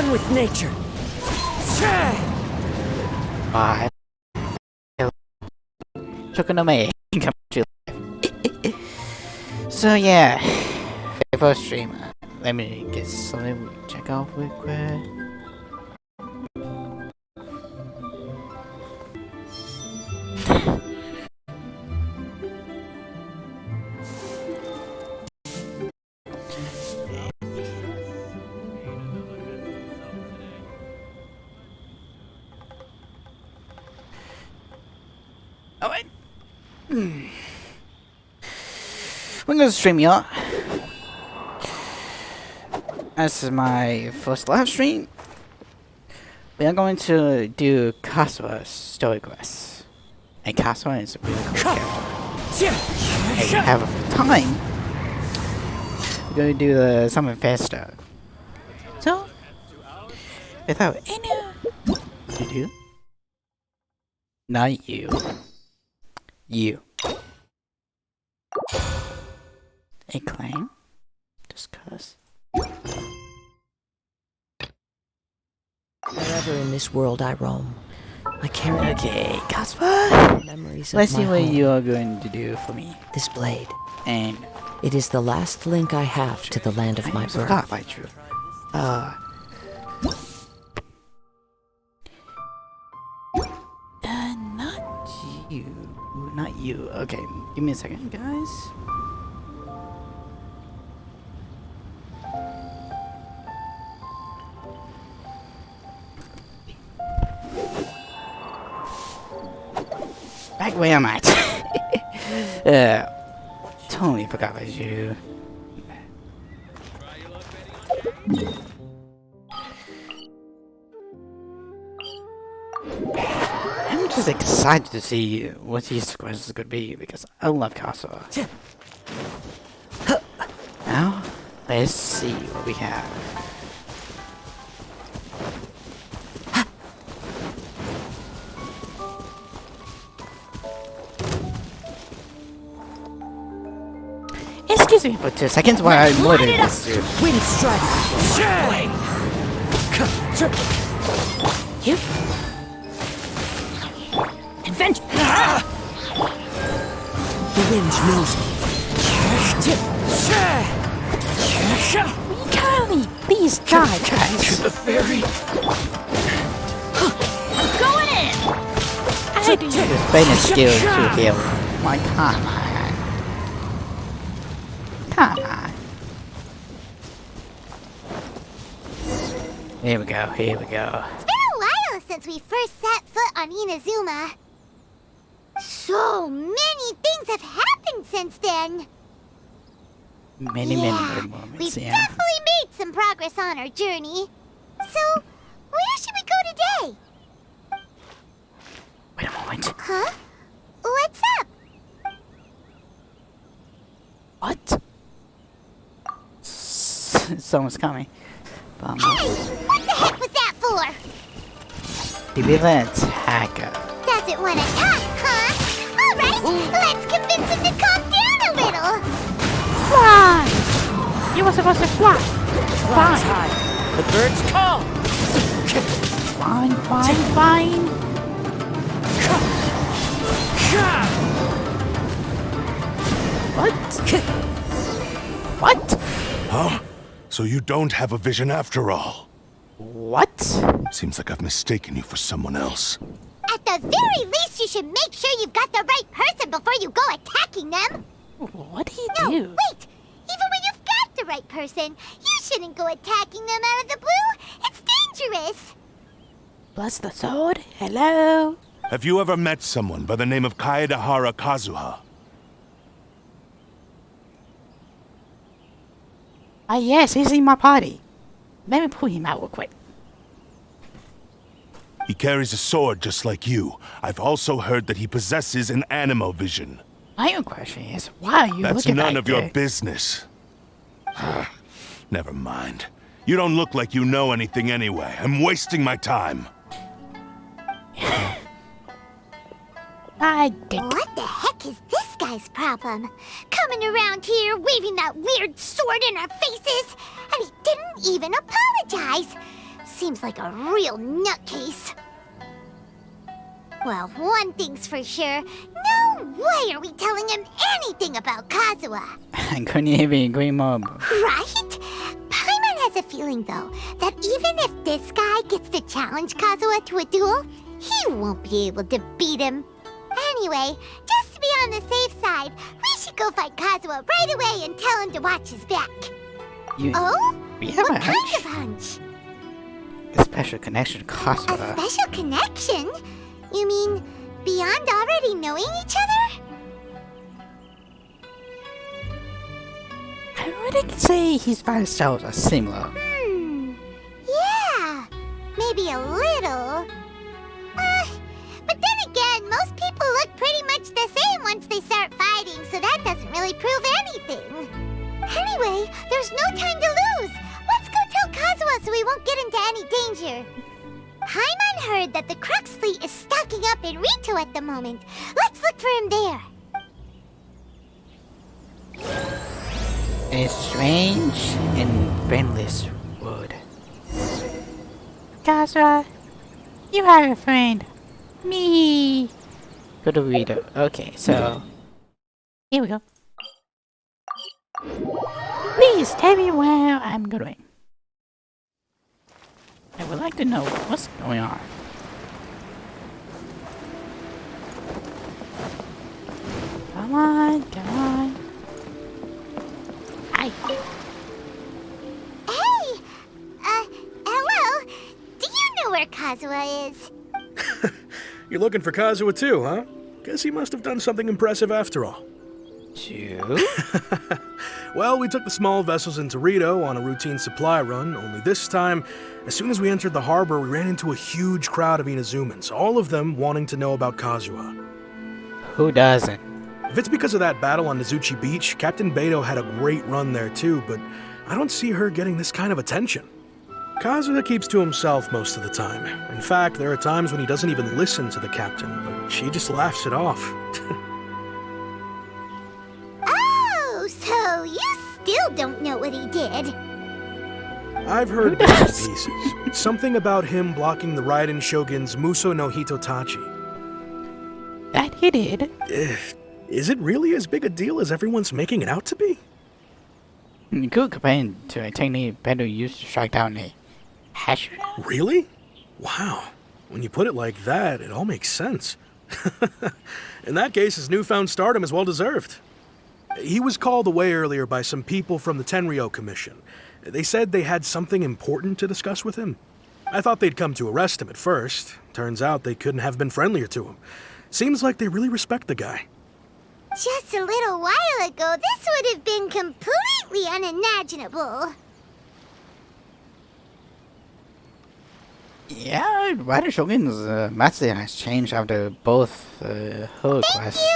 one with nature. So yeah, first stream. Let me get something to check off real quick. Alright. We're gonna stream, y'all. This is my first live stream. We are going to do Kazuha Story quest. And Kazuha is a really cool character. If you have time, we're going to do the summon faster. So, without any ado, not you. You. A claim. Discuss. Wherever in this world I roam, I carry Kazuha. memories of Let's see my what home. you are going to do for me. This blade. And It is the last link I have to the land of my birth. forgot by true. Not you. Not you. Okay, give me a second, guys. Back where I'm at. Totally forgot about you. I'm just excited to see what these quests could be because I love Kazuha. Now, let's see what we have. Excuse me for 2 seconds while I loaded this dude. Wind strike. You. Adventure. The wind knows me. Kylie, please die, guys. To the ferry. I'm going in. I do use bonus skill to heal. Why can't I? Come on. Here we go, here we go. It's been a while since we first set foot on Inazuma. So many things have happened since then. Many We've moments, yeah. definitely made some progress on our journey. So, where should we go today? Wait a moment. Huh? What's up? What? Someone's coming. Hey, what the heck was that for? Maybe the attacker. Doesn't want to talk, huh? Alright, let's convince him to calm down a little. Fly! You were supposed to fly. Fly high. The birds call. Fine, fine, fine. What? What? Huh? So you don't have a vision after all? What? Seems like I've mistaken you for someone else. At the very least, you should make sure you've got the right person before you go attacking them. What do you No, do? wait! Even when you've got the right person, you shouldn't go attacking them out of the blue. It's dangerous. Bless the sword. Hello. Have you ever met someone by the name of Kaedahara Kazuha? Yes, he's in my party. Let me pull him out real quick. He carries a sword just like you. I've also heard that he possesses an animo vision. My own question is, why are you That's looking none like of your that? business. Never mind. You don't look like you know anything anyway. I'm wasting my time. I did. What the heck is this guy's problem? Coming around here, waving that weird sword in our faces, and he didn't even apologize. seems like a real nutcase. Well, one thing's for sure. No way are we telling him anything about Kazuha. I couldn't even agree more. Right? Paimon has a feeling, though, that even if this guy gets to challenge Kazuha to a duel, he won't be able to beat him. Anyway, just to be on the safe side, we should go fight Kazuha right away and tell him to watch his back. Oh? We have What a kind hunch. of hunch? A special connection to A Kazuha. special connection? You mean beyond already knowing each other? I wouldn't say his fighting styles are similar. Yeah, maybe a little. But then again, most people look pretty much the same once they start fighting, so that doesn't really prove anything. Anyway, there's no time to lose. Let's go tell Kazuha so we won't get into any danger. Paimon heard that the Crux fleet is stocking up in Rito at the moment. Let's look for him there. A strange and friendless wood. Kazuha, you have a friend. Me. Go to Rito. Okay, so here we go. Please tell me where I'm going. I would like to know what's going on. Come on, come on. Hi. Hey! Hello? Do you know where Kazuha is? You're looking for Kazuha too, huh? Guess he must have done something impressive after all. Two? Well, we took the small vessels into Rito on a routine supply run, only this time, as soon as we entered the harbor, we ran into a huge crowd of Inazumans, all of them wanting to know about Kazuha. Who doesn't? If it's because of that battle on Nizuchi Beach, Captain Beto had a great run there too, but I don't see her getting this kind of attention. Kazuha keeps to himself most of the time. In fact, there are times when he doesn't even listen to the captain, but she just laughs it off. Oh, so you still don't know what he did. I've heard bits and pieces. Something about him blocking the Raiden Shogun's Muso no Hitotachi. That he did. Is it really as big a deal as everyone's making it out to be? You could compare it to a technique Beto used to strike down a Hashira. Really? Wow. When you put it like that, it all makes sense. In that case, his newfound stardom is well deserved. He was called away earlier by some people from the Tenryo Commission. They said they had something important to discuss with him. I thought they'd come to arrest him at first. Turns out they couldn't have been friendlier to him. Seems like they really respect the guy. Just a little while ago, this would have been completely unimaginable. Yeah, Raiden Shogun's master has changed after both her quests.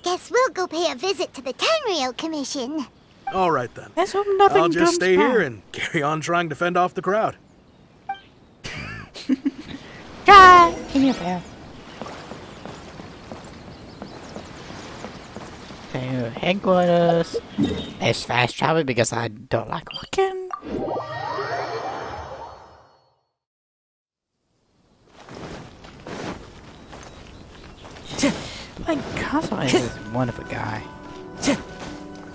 Guess we'll go pay a visit to the Tenryo Commission. All right then. Let's hope nothing I'll just comes stay back. here and carry on trying to fend off the crowd. Try in your bell. To headquarters. Let's fast travel because I don't like walking. Like Kazuha is a wonderful guy.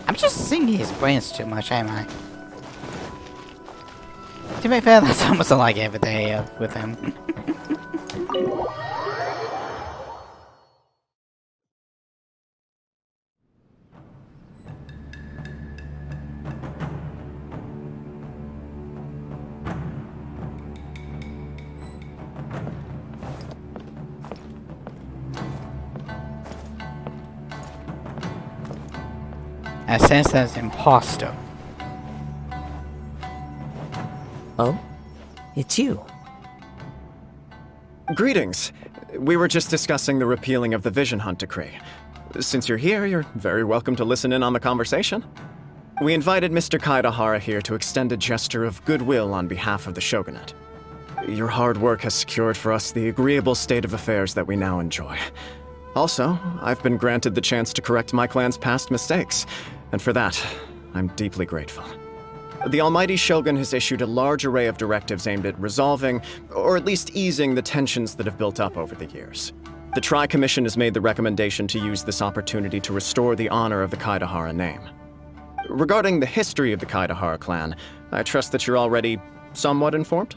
I'm just singing his brains too much, am I? To be fair, that's almost like every day with him. I sense as imposter. Oh? It's you. Greetings. We were just discussing the repealing of the Vision Hunt decree. Since you're here, you're very welcome to listen in on the conversation. We invited Mr. Kaidahara here to extend a gesture of goodwill on behalf of the Shogunate. Your hard work has secured for us the agreeable state of affairs that we now enjoy. Also, I've been granted the chance to correct my clan's past mistakes, and for that, I'm deeply grateful. The Almighty Shogun has issued a large array of directives aimed at resolving, or at least easing, the tensions that have built up over the years. The Tri-Commission has made the recommendation to use this opportunity to restore the honor of the Kaidahara name. Regarding the history of the Kaidahara clan, I trust that you're already somewhat informed?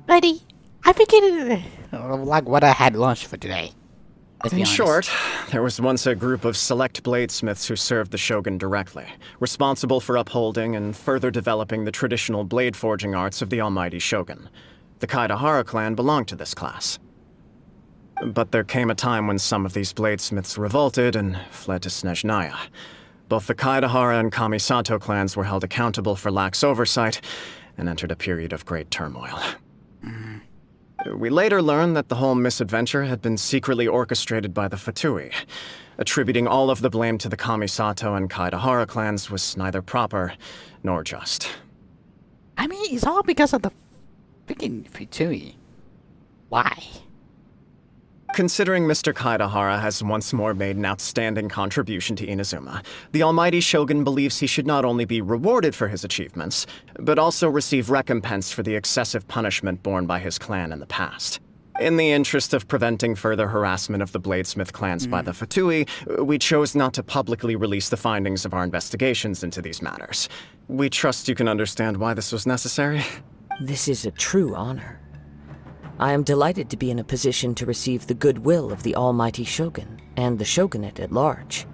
Buddy, I figured like what I had lunch for today. Let's be In honest. short, there was once a group of select bladesmiths who served the shogun directly, responsible for upholding and further developing the traditional blade forging arts of the almighty shogun. The Kaidahara clan belonged to this class. But there came a time when some of these bladesmiths revolted and fled to Snezhnaya. Both the Kaidahara and Kamisato clans were held accountable for lax oversight and entered a period of great turmoil. We later learned that the whole misadventure had been secretly orchestrated by the Fatui. Attributing all of the blame to the Kamisato and Kaidahara clans was neither proper nor just. I mean, it's all because of the freaking Futui. Why? Considering Mr. Kaidahara has once more made an outstanding contribution to Inazuma, the Almighty Shogun believes he should not only be rewarded for his achievements, but also receive recompense for the excessive punishment borne by his clan in the past. In the interest of preventing further harassment of the bladesmith clans by the Fatui, we chose not to publicly release the findings of our investigations into these matters. We trust you can understand why this was necessary. This is a true honor. I am delighted to be in a position to receive the goodwill of the Almighty Shogun and the Shogunate at large.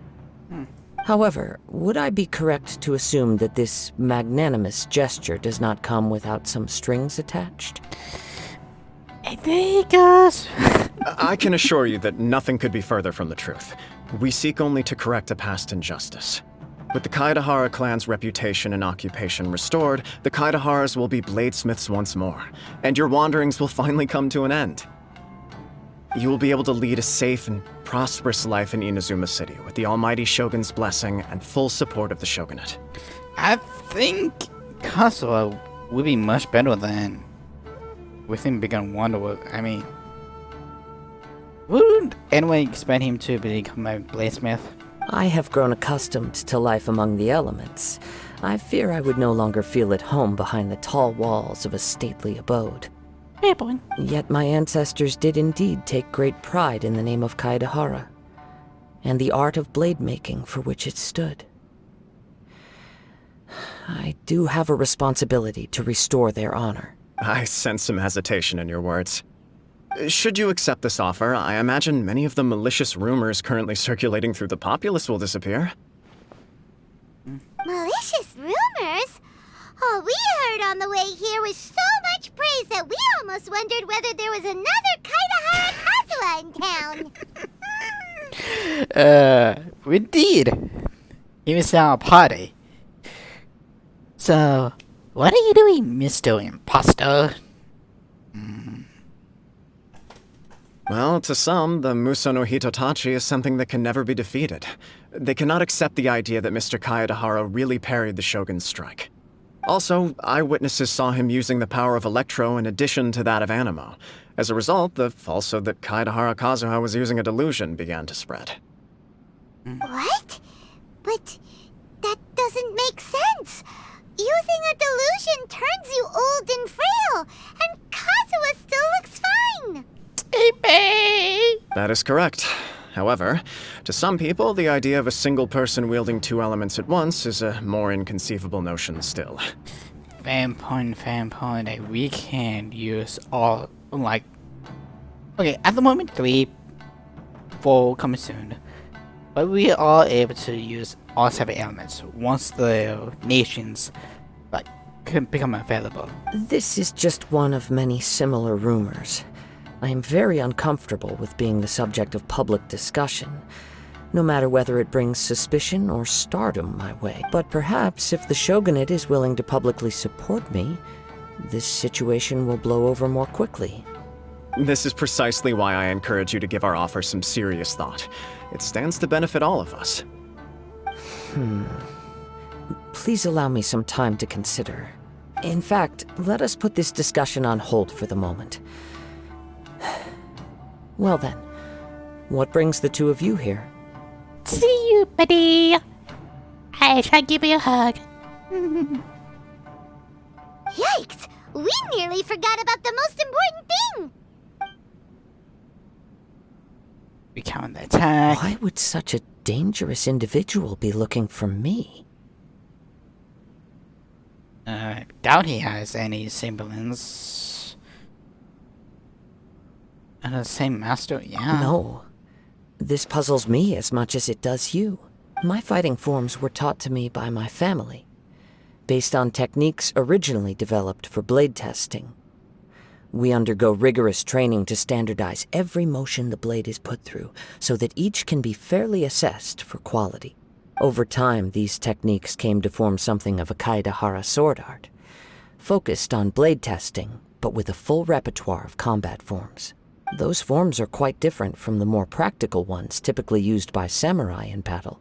However, would I be correct to assume that this magnanimous gesture does not come without some strings attached? I think us. I can assure you that nothing could be further from the truth. We seek only to correct a past injustice. With the Kaidahara clan's reputation and occupation restored, the Kaidaharas will be bladesmiths once more, and your wanderings will finally come to an end. You will be able to lead a safe and prosperous life in Inazuma City with the Almighty Shogun's blessing and full support of the Shogunate. I think Kazuha would be much better than with him becoming Wonder. I mean, would anyone expect him to become a bladesmith? I have grown accustomed to life among the elements. I fear I would no longer feel at home behind the tall walls of a stately abode. Fair point. Yet my ancestors did indeed take great pride in the name of Kaidahara, and the art of blade making for which it stood. I do have a responsibility to restore their honor. I sense some hesitation in your words. Should you accept this offer, I imagine many of the malicious rumors currently circulating through the populace will disappear. Malicious rumors? All we heard on the way here was so much praise that we almost wondered whether there was another Kaidahara Kazuha in town. We did. Even sound party. So, what are you doing, Mr. Imposter? Well, to some, the Muso no Hitotachi is something that can never be defeated. They cannot accept the idea that Mr. Kaidahara really parried the Shogun's strike. Also, eyewitnesses saw him using the power of Electro in addition to that of Animo. As a result, the falsehood that Kaidahara Kazuha was using a delusion began to spread. What? But that doesn't make sense. Using a delusion turns you old and frail, and Kazuha still looks fine. That is correct. However, to some people, the idea of a single person wielding two elements at once is a more inconceivable notion still. Fan point, that we can use all, like... Okay, at the moment 3, 4 coming soon. But we are able to use all 7 elements once the nations, like, can become available. This is just one of many similar rumors. I am very uncomfortable with being the subject of public discussion, no matter whether it brings suspicion or stardom my way. But perhaps if the Shogunate is willing to publicly support me, this situation will blow over more quickly. This is precisely why I encourage you to give our offer some serious thought. It stands to benefit all of us. Please allow me some time to consider. In fact, let us put this discussion on hold for the moment. Well then, what brings the two of you here? See you, buddy. I Hey, try to give me a hug. Yikes! We nearly forgot about the most important thing! We counter attack. Why would such a dangerous individual be looking for me? Doubt he has any siblings. And the same master, yeah. No. This puzzles me as much as it does you. My fighting forms were taught to me by my family, based on techniques originally developed for blade testing. We undergo rigorous training to standardize every motion the blade is put through, so that each can be fairly assessed for quality. Over time, these techniques came to form something of a Kaidahara sword art, focused on blade testing, but with a full repertoire of combat forms. Those forms are quite different from the more practical ones typically used by samurai in battle.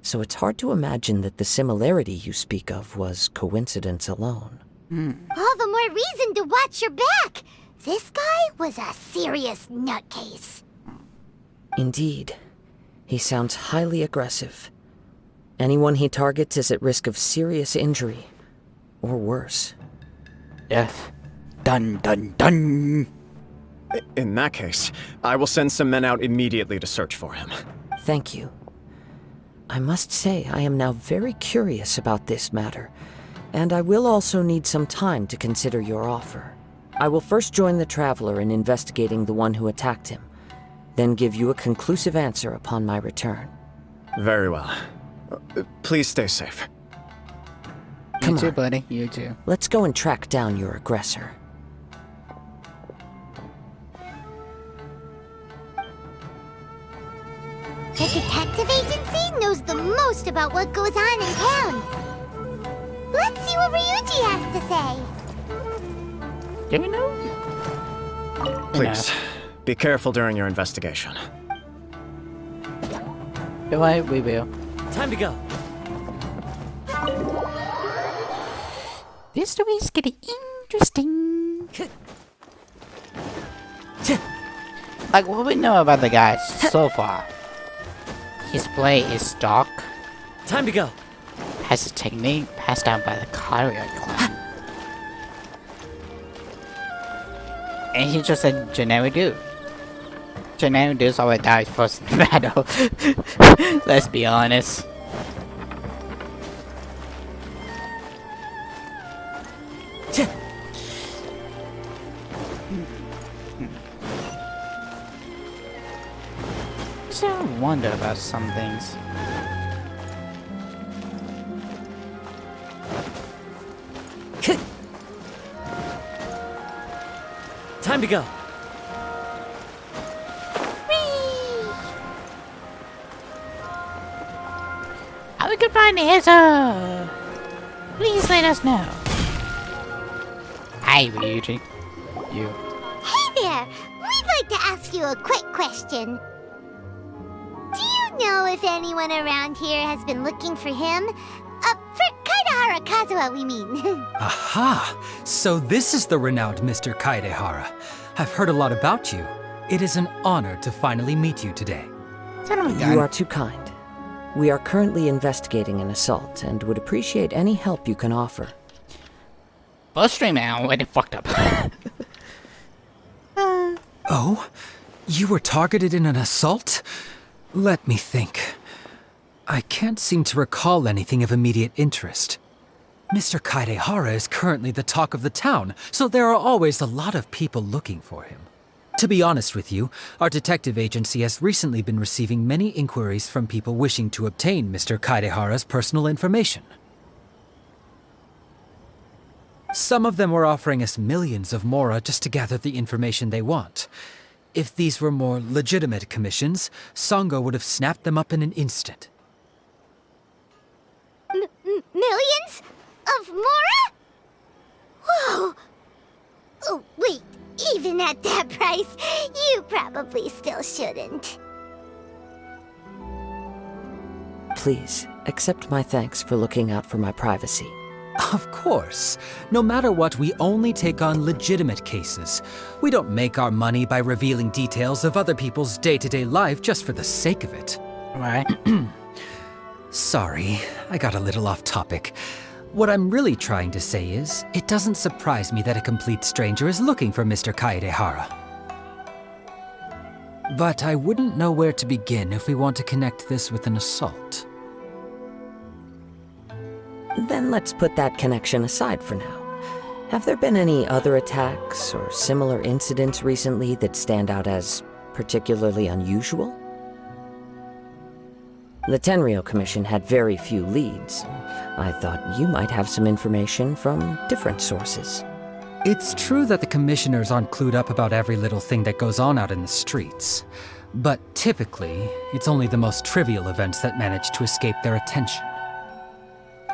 So it's hard to imagine that the similarity you speak of was coincidence alone. All the more reason to watch your back! This guy was a serious nutcase. Indeed. He sounds highly aggressive. Anyone he targets is at risk of serious injury, or worse. Death. Dun dun dun. In that case, I will send some men out immediately to search for him. Thank you. I must say I am now very curious about this matter, and I will also need some time to consider your offer. I will first join the Traveler in investigating the one who attacked him, then give you a conclusive answer upon my return. Very well. Please stay safe. You too, buddy. You too. Let's go and track down your aggressor. The detective agency knows the most about what goes on in town. Let's see what Ryuji has to say. Do we know? Please, be careful during your investigation. Do I? We will. Time to go. This story's getting interesting. Like, what we know about the guy so far? His blade is stock. Time to go. Has a technique passed down by the Kazuha clan. And he's just a generic dude. Generic dudes always die first in battle. Let's be honest. So I wonder about some things. Time to go. How we can find the answer? Please let us know. Hi, Ryuji. You. Hey there! We'd like to ask you a quick question. Do you know if anyone around here has been looking for him? For Kaidahara Kazuha, we mean. Aha! So this is the renowned Mr. Kaidehara. I've heard a lot about you. It is an honor to finally meet you today. You are too kind. We are currently investigating an assault and would appreciate any help you can offer. First stream out when it fucked up. Oh? You were targeted in an assault? Let me think. I can't seem to recall anything of immediate interest. Mr. Kaidehara is currently the talk of the town, so there are always a lot of people looking for him. To be honest with you, our detective agency has recently been receiving many inquiries from people wishing to obtain Mr. Kaidehara's personal information. Some of them were offering us millions of mora just to gather the information they want. If these were more legitimate commissions, Sango would have snapped them up in an instant. Millions? Of mora? Whoa! Oh, wait. Even at that price, you probably still shouldn't. Please, accept my thanks for looking out for my privacy. Of course. No matter what, we only take on legitimate cases. We don't make our money by revealing details of other people's day-to-day life just for the sake of it. Right. Sorry, I got a little off topic. What I'm really trying to say is, it doesn't surprise me that a complete stranger is looking for Mr. Kaedehara. But I wouldn't know where to begin if we want to connect this with an assault. Then let's put that connection aside for now. Have there been any other attacks or similar incidents recently that stand out as particularly unusual? The Tenryo Commission had very few leads. I thought you might have some information from different sources. It's true that the commissioners aren't clued up about every little thing that goes on out in the streets. But typically, it's only the most trivial events that manage to escape their attention.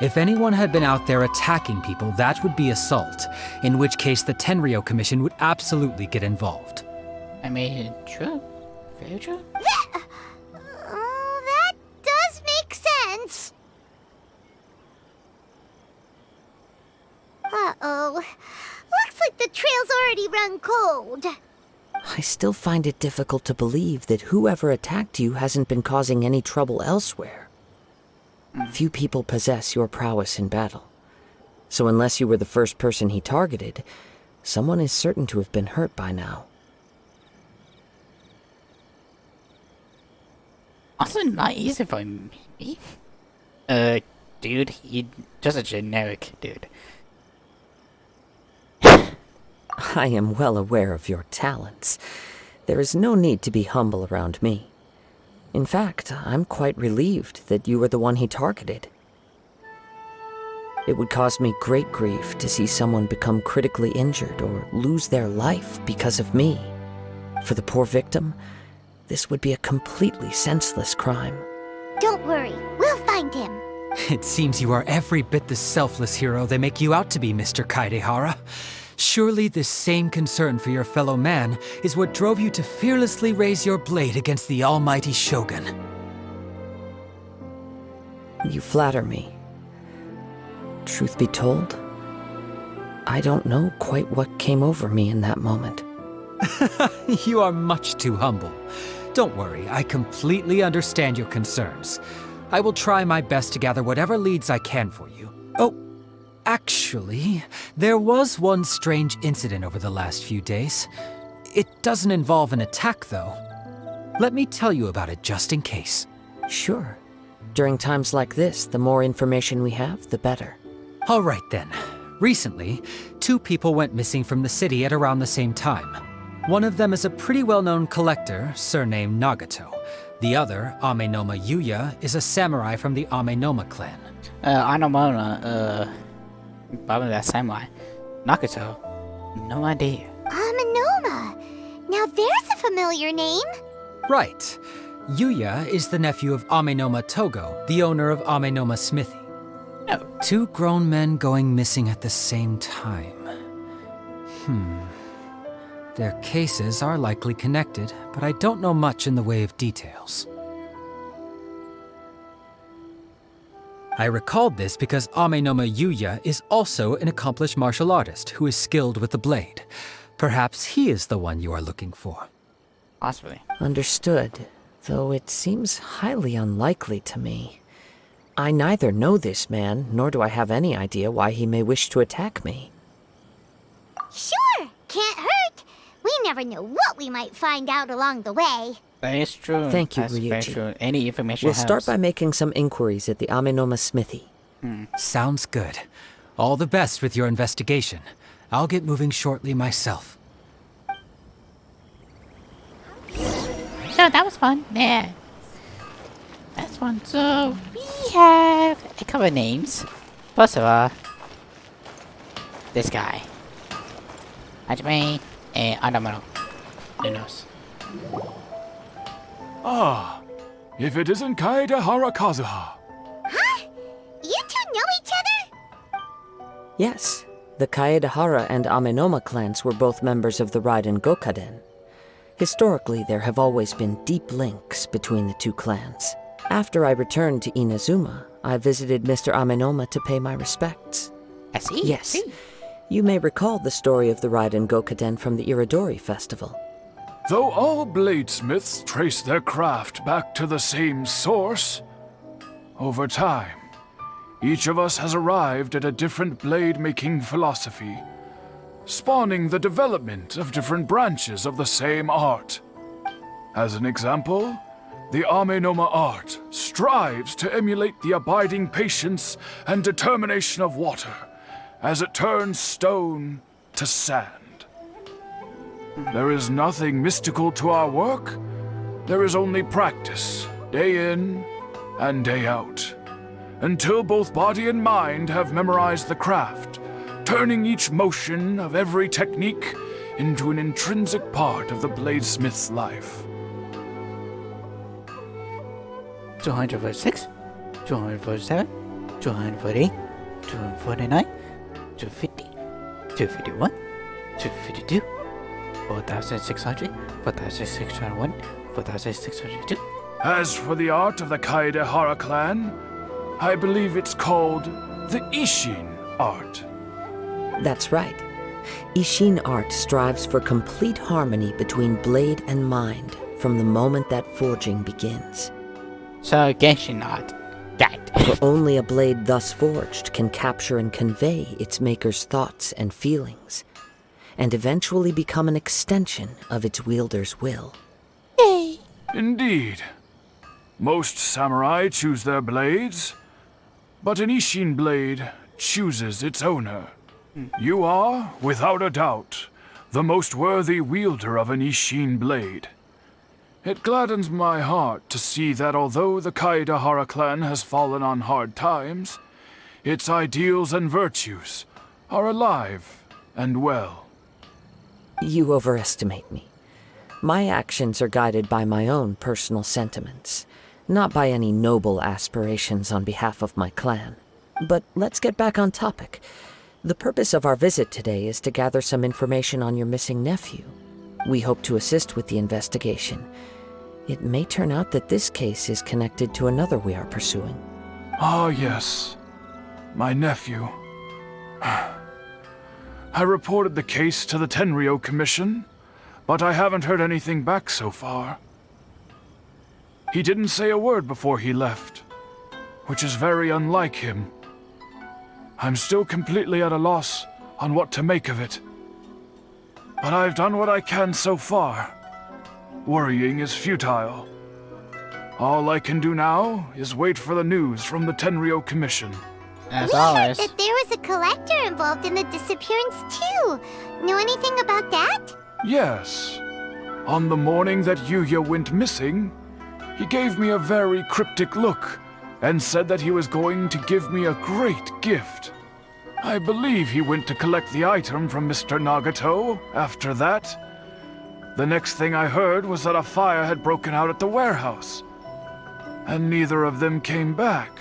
If anyone had been out there attacking people, that would be assault, in which case the Tenryo Commission would absolutely get involved. I mean, true. Very true. That does make sense. Uh-oh. Looks like the trail's already run cold. I still find it difficult to believe that whoever attacked you hasn't been causing any trouble elsewhere. Few people possess your prowess in battle. So unless you were the first person he targeted, someone is certain to have been hurt by now. Also not easy for me. Dude, he just a generic dude. I am well aware of your talents. There is no need to be humble around me. In fact, I'm quite relieved that you were the one he targeted. It would cause me great grief to see someone become critically injured or lose their life because of me. For the poor victim, this would be a completely senseless crime. Don't worry, we'll find him. It seems you are every bit the selfless hero they make you out to be, Mr. Kaedehara. Surely this same concern for your fellow man is what drove you to fearlessly raise your blade against the almighty Shogun. You flatter me. Truth be told, I don't know quite what came over me in that moment. You are much too humble. Don't worry, I completely understand your concerns. I will try my best to gather whatever leads I can for you. Oh, actually, there was one strange incident over the last few days. It doesn't involve an attack, though. Let me tell you about it just in case. Sure. During times like this, the more information we have, the better. All right then. Recently, 2 people went missing from the city at around the same time. One of them is a pretty well-known collector, surnamed Nagato. The other, Amenoma Yuya, is a samurai from the Amenoma clan. Probably that samurai. Nagato, no idea. Amenoma. Now there's a familiar name. Right. Yuya is the nephew of Amenoma Togo, the owner of Amenoma Smithy. No. 2 grown men going missing at the same time. Their cases are likely connected, but I don't know much in the way of details. I recalled this because Amenoma Yuya is also an accomplished martial artist who is skilled with the blade. Perhaps he is the one you are looking for. Possibly. Understood, though it seems highly unlikely to me. I neither know this man, nor do I have any idea why he may wish to attack me. Sure, can't hurt. We never know what we might find out along the way. That is true. Thank you, That's very Ryuji. true. Any information We'll helps. start by making some inquiries at the Amenoma Smithy. Sounds good. All the best with your investigation. I'll get moving shortly myself. So that was fun. Yeah. That's fun. So we have a couple of names. First of all, this guy. Hajime and Adamaro. Who knows? Ah, if it isn't Kaedehara Kazuha. Huh? You two know each other? Yes, the Kaedehara and Amenoma clans were both members of the Raiden Gokaden. Historically, there have always been deep links between the 2 clans. After I returned to Inazuma, I visited Mr. Amenoma to pay my respects. I see. Yes, See. you may recall the story of the Raiden Gokaden from the Iridori Festival. Though all bladesmiths trace their craft back to the same source, Over time, each of us has arrived at a different blade-making philosophy, spawning the development of different branches of the same art. As an example, the Amenoma art strives to emulate the abiding patience and determination of water as it turns stone to sand. There is nothing mystical to our work. There is only practice, day in and day out, until both body and mind have memorized the craft, turning each motion of every technique into an intrinsic part of the bladesmith's life. 246, 247, 248, 249, 250, 251, 252, 4,600, 4,601, 4,602. As for the art of the Kaedehara clan, I believe it's called the Ishin art. That's right. Ishin art strives for complete harmony between blade and mind from the moment that forging begins. So, Genshin art. That. For only a blade thus forged can capture and convey its maker's thoughts and feelings, and eventually become an extension of its wielder's will. Indeed. Most samurai choose their blades, but an Ishin blade chooses its owner. You are, without a doubt, the most worthy wielder of an Ishin blade. It gladdens my heart to see that although the Kaedehara clan has fallen on hard times, its ideals and virtues are alive and well. You overestimate me. My actions are guided by my own personal sentiments, not by any noble aspirations on behalf of my clan. But let's get back on topic. The purpose of our visit today is to gather some information on your missing nephew. We hope to assist with the investigation. It may turn out that this case is connected to another we are pursuing. Ah, yes. My nephew. I reported the case to the Tenryo Commission, but I haven't heard anything back so far. He didn't say a word before he left, which is very unlike him. I'm still completely at a loss on what to make of it. But I've done what I can so far. Worrying is futile. All I can do now is wait for the news from the Tenryo Commission. As We always. heard that there was a collector involved in the disappearance too. Know anything about that? Yes. On the morning that Yuya went missing, he gave me a very cryptic look and said that he was going to give me a great gift. I believe he went to collect the item from Mr. Nagato after that. The next thing I heard was that a fire had broken out at the warehouse, and neither of them came back.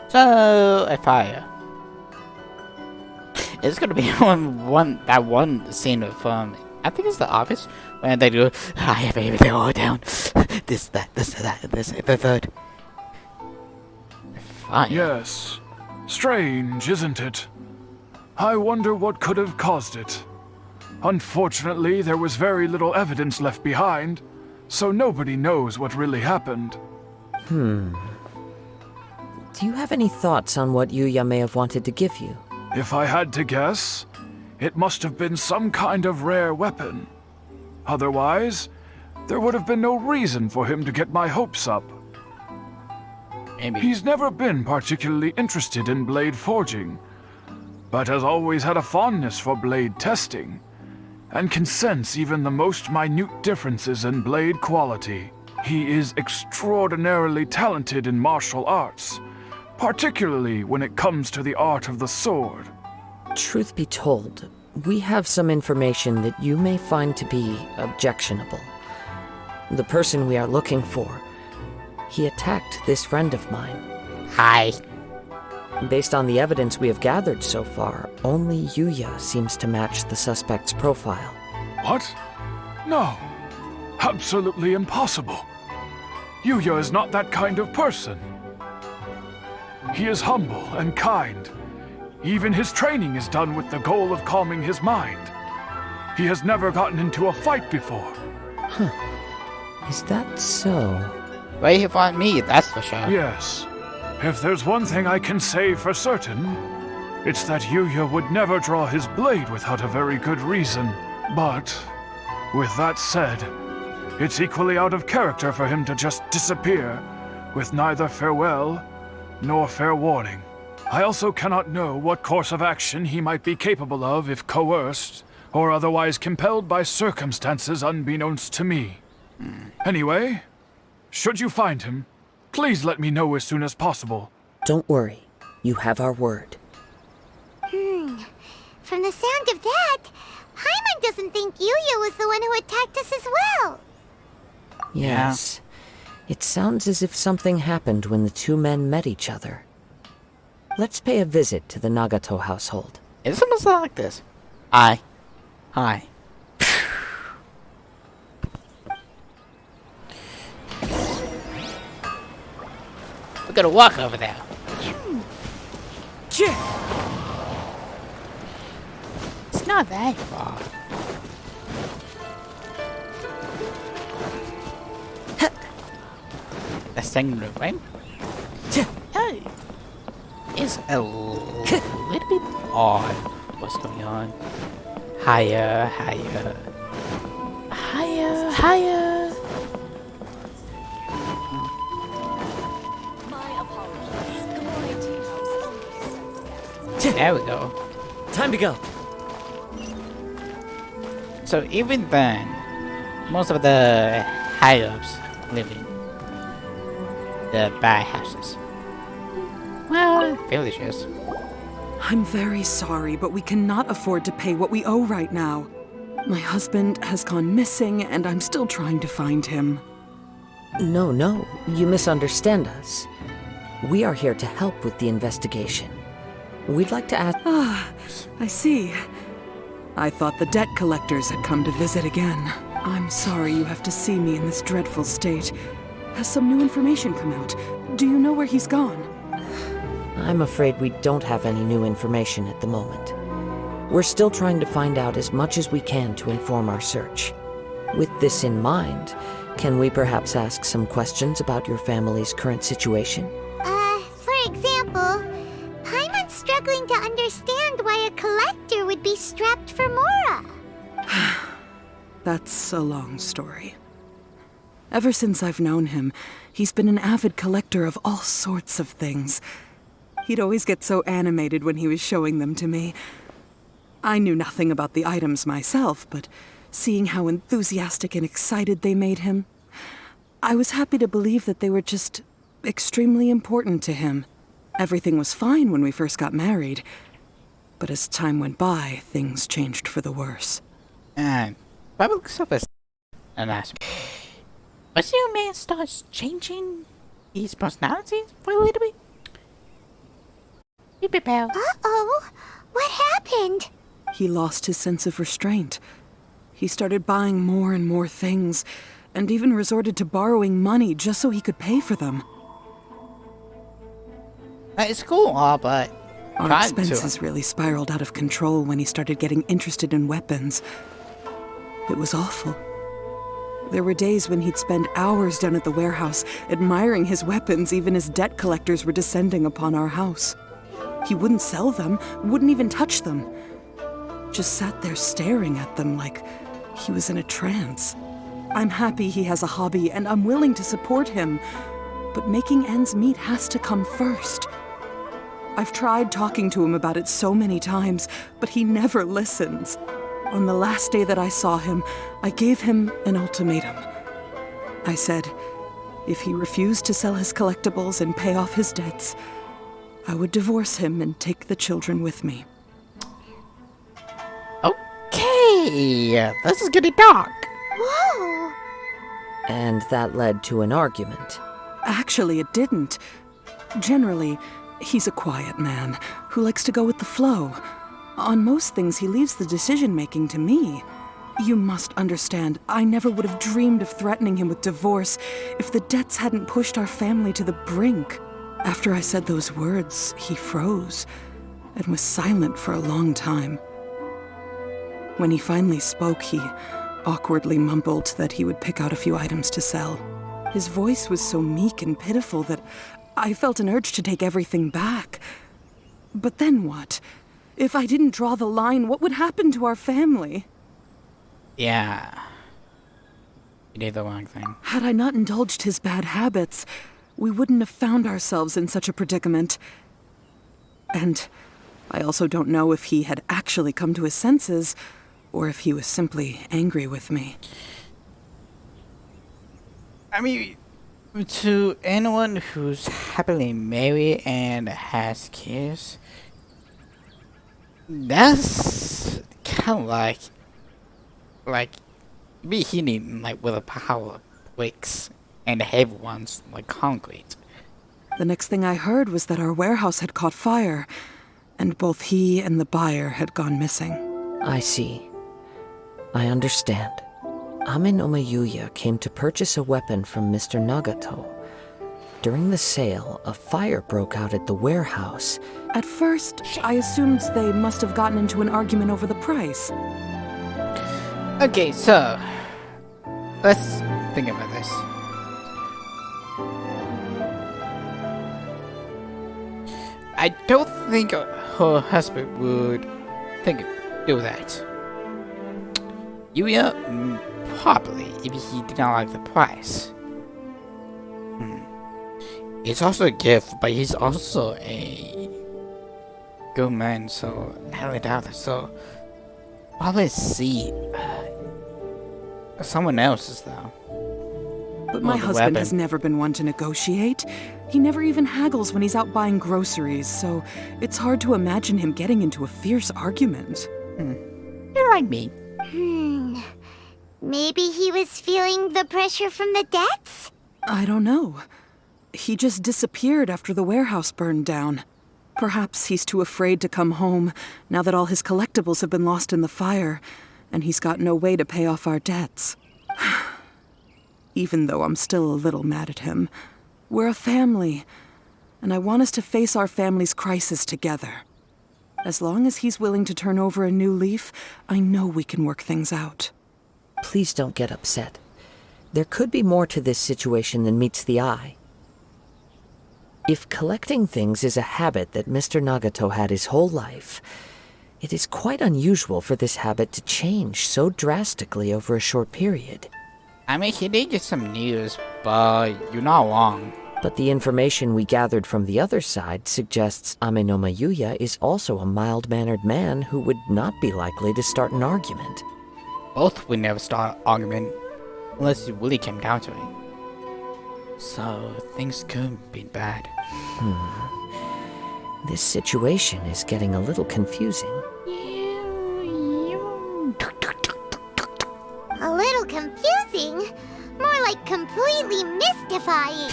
So, a fire. It's gonna be that one scene of I think it's The Office when they do I have everything all down. This, that, the third. Fire. Yes. Strange, isn't it? I wonder what could have caused it. Unfortunately, there was very little evidence left behind, so nobody knows what really happened. Do you have any thoughts on what Yuya may have wanted to give you? If I had to guess, it must have been some kind of rare weapon. Otherwise, there would have been no reason for him to get my hopes up. Maybe. He's never been particularly interested in blade forging, but has always had a fondness for blade testing, and can sense even the most minute differences in blade quality. He is extraordinarily talented in martial arts, particularly when it comes to the art of the sword. Truth be told, we have some information that you may find to be objectionable. The person we are looking for, he attacked this friend of mine. Hi. Based on the evidence we have gathered so far, only Yuya seems to match the suspect's profile. What? No. Absolutely impossible. Yuya is not that kind of person. He is humble and kind. Even his training is done with the goal of calming his mind. He has never gotten into a fight before. Is that so? Right here for me, that's for sure. Yes. If there's one thing I can say for certain, it's that Yuya would never draw his blade without a very good reason. But, with that said, it's equally out of character for him to just disappear, with neither farewell nor fair warning. I also cannot know what course of action he might be capable of if coerced, or otherwise compelled by circumstances unbeknownst to me. Anyway, should you find him, please let me know as soon as possible. Don't worry. You have our word. From the sound of that, Paimon doesn't think Yuya was the one who attacked us as well. Yes. It sounds as if something happened when the two men met each other. Let's pay a visit to the Nagato household. It's almost like this. Hi. We're gonna walk over there. It's not that far. The second room, right? It's a little bit odd. What's going on? Higher. There we go. Time to go. So even then, most of the high-ups live in the bad houses. Well, villages. I'm very sorry, but we cannot afford to pay what we owe right now. My husband has gone missing, and I'm still trying to find him. No, you misunderstand us. We are here to help with the investigation. We'd like to ask... I see. I thought the debt collectors had come to visit again. I'm sorry you have to see me in this dreadful state. Has some new information come out? Do you know where he's gone? I'm afraid we don't have any new information at the moment. We're still trying to find out as much as we can to inform our search. With this in mind, can we perhaps ask some questions about your family's current situation? For example, Paimon's struggling to understand why a collector would be strapped for Mora. That's a long story. Ever since I've known him, he's been an avid collector of all sorts of things. He'd always get so animated when he was showing them to me. I knew nothing about the items myself, but seeing how enthusiastic and excited they made him, I was happy to believe that they were just extremely important to him. Everything was fine when we first got married, but as time went by, things changed for the worse. And public service announcement. As your man starts changing his personality for a little bit. Uh-oh, what happened? He lost his sense of restraint. He started buying more and more things, and even resorted to borrowing money just so he could pay for them. It's cool, but Our expenses really spiraled out of control when he started getting interested in weapons. It was awful. There were days when he'd spend hours down at the warehouse admiring his weapons even as debt collectors were descending upon our house. He wouldn't sell them, wouldn't even touch them. Just sat there staring at them like he was in a trance. I'm happy he has a hobby and I'm willing to support him, but making ends meet has to come first. I've tried talking to him about it so many times, but he never listens. On the last day that I saw him, I gave him an ultimatum. I said, if he refused to sell his collectibles and pay off his debts, I would divorce him and take the children with me. Okay, this is getting dark. Whoa! And that led to an argument. Actually, it didn't. Generally, he's a quiet man who likes to go with the flow. On most things, he leaves the decision-making to me. You must understand, I never would have dreamed of threatening him with divorce if the debts hadn't pushed our family to the brink. After I said those words, he froze and was silent for a long time. When he finally spoke, he awkwardly mumbled that he would pick out a few items to sell. His voice was so meek and pitiful that I felt an urge to take everything back. But then what? If I didn't draw the line, what would happen to our family? Yeah. You did the wrong thing. Had I not indulged his bad habits, we wouldn't have found ourselves in such a predicament. And I also don't know if he had actually come to his senses, or if he was simply angry with me. I mean, to anyone who's happily married and has kids, that's kind of like be hitting like with a power of bricks and the heavy ones like concrete. The next thing I heard was that our warehouse had caught fire, and both he and the buyer had gone missing. I see. I understand. Ame no Mayuya came to purchase a weapon from Mr. Nagato. During the sale, a fire broke out at the warehouse. At first, I assumed they must have gotten into an argument over the price. Okay, so let's think about this. I don't think her husband would do that. Yuya, probably, if he did not like the price. It's also a gift, but he's also a good man, so I highly doubt it. So probably see someone else's though. But my husband has never been one to negotiate. He never even haggles when he's out buying groceries, so it's hard to imagine him getting into a fierce argument. You're like me. Maybe he was feeling the pressure from the debts? I don't know. He just disappeared after the warehouse burned down. Perhaps he's too afraid to come home now that all his collectibles have been lost in the fire, and he's got no way to pay off our debts. Even though I'm still a little mad at him, we're a family, and I want us to face our family's crisis together. As long as he's willing to turn over a new leaf, I know we can work things out. Please don't get upset. There could be more to this situation than meets the eye. If collecting things is a habit that Mr. Nagato had his whole life, it is quite unusual for this habit to change so drastically over a short period. I mean, he did get some news, but you're not wrong. But the information we gathered from the other side suggests Ame no Mayuya is also a mild-mannered man who would not be likely to start an argument. Both would never start an argument, unless it really came down to it. So, things could be bad. This situation is getting a little confusing. A little confusing? More like completely mystifying.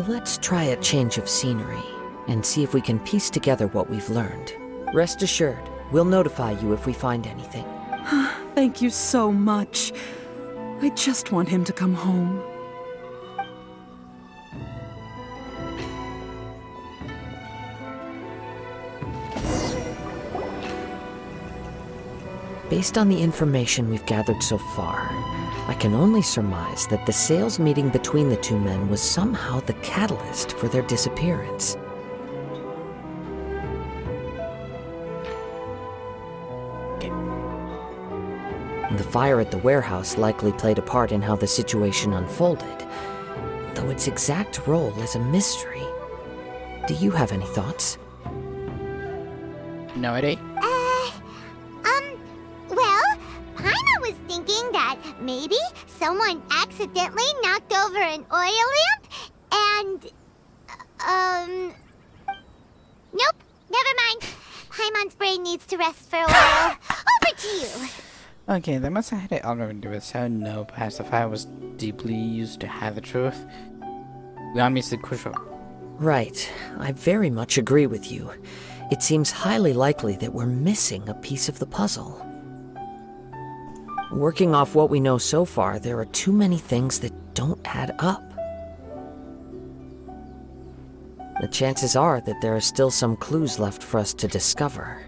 Let's try a change of scenery and see if we can piece together what we've learned. Rest assured, we'll notify you if we find anything. Thank you so much. I just want him to come home. Based on the information we've gathered so far, I can only surmise that the sales meeting between the two men was somehow the catalyst for their disappearance. The fire at the warehouse likely played a part in how the situation unfolded, though its exact role is a mystery. Do you have any thoughts? No idea. Well, Paimon was thinking that maybe someone accidentally knocked over an oil lamp and, nope, never mind. Paimon's brain needs to rest for a while. Over to you. Okay, they must have had it algorithm do it, so no, perhaps the fire was deeply used to hide the truth. Beyond me is crucial. Right. I very much agree with you. It seems highly likely that we're missing a piece of the puzzle. Working off what we know so far, there are too many things that don't add up. The chances are that there are still some clues left for us to discover.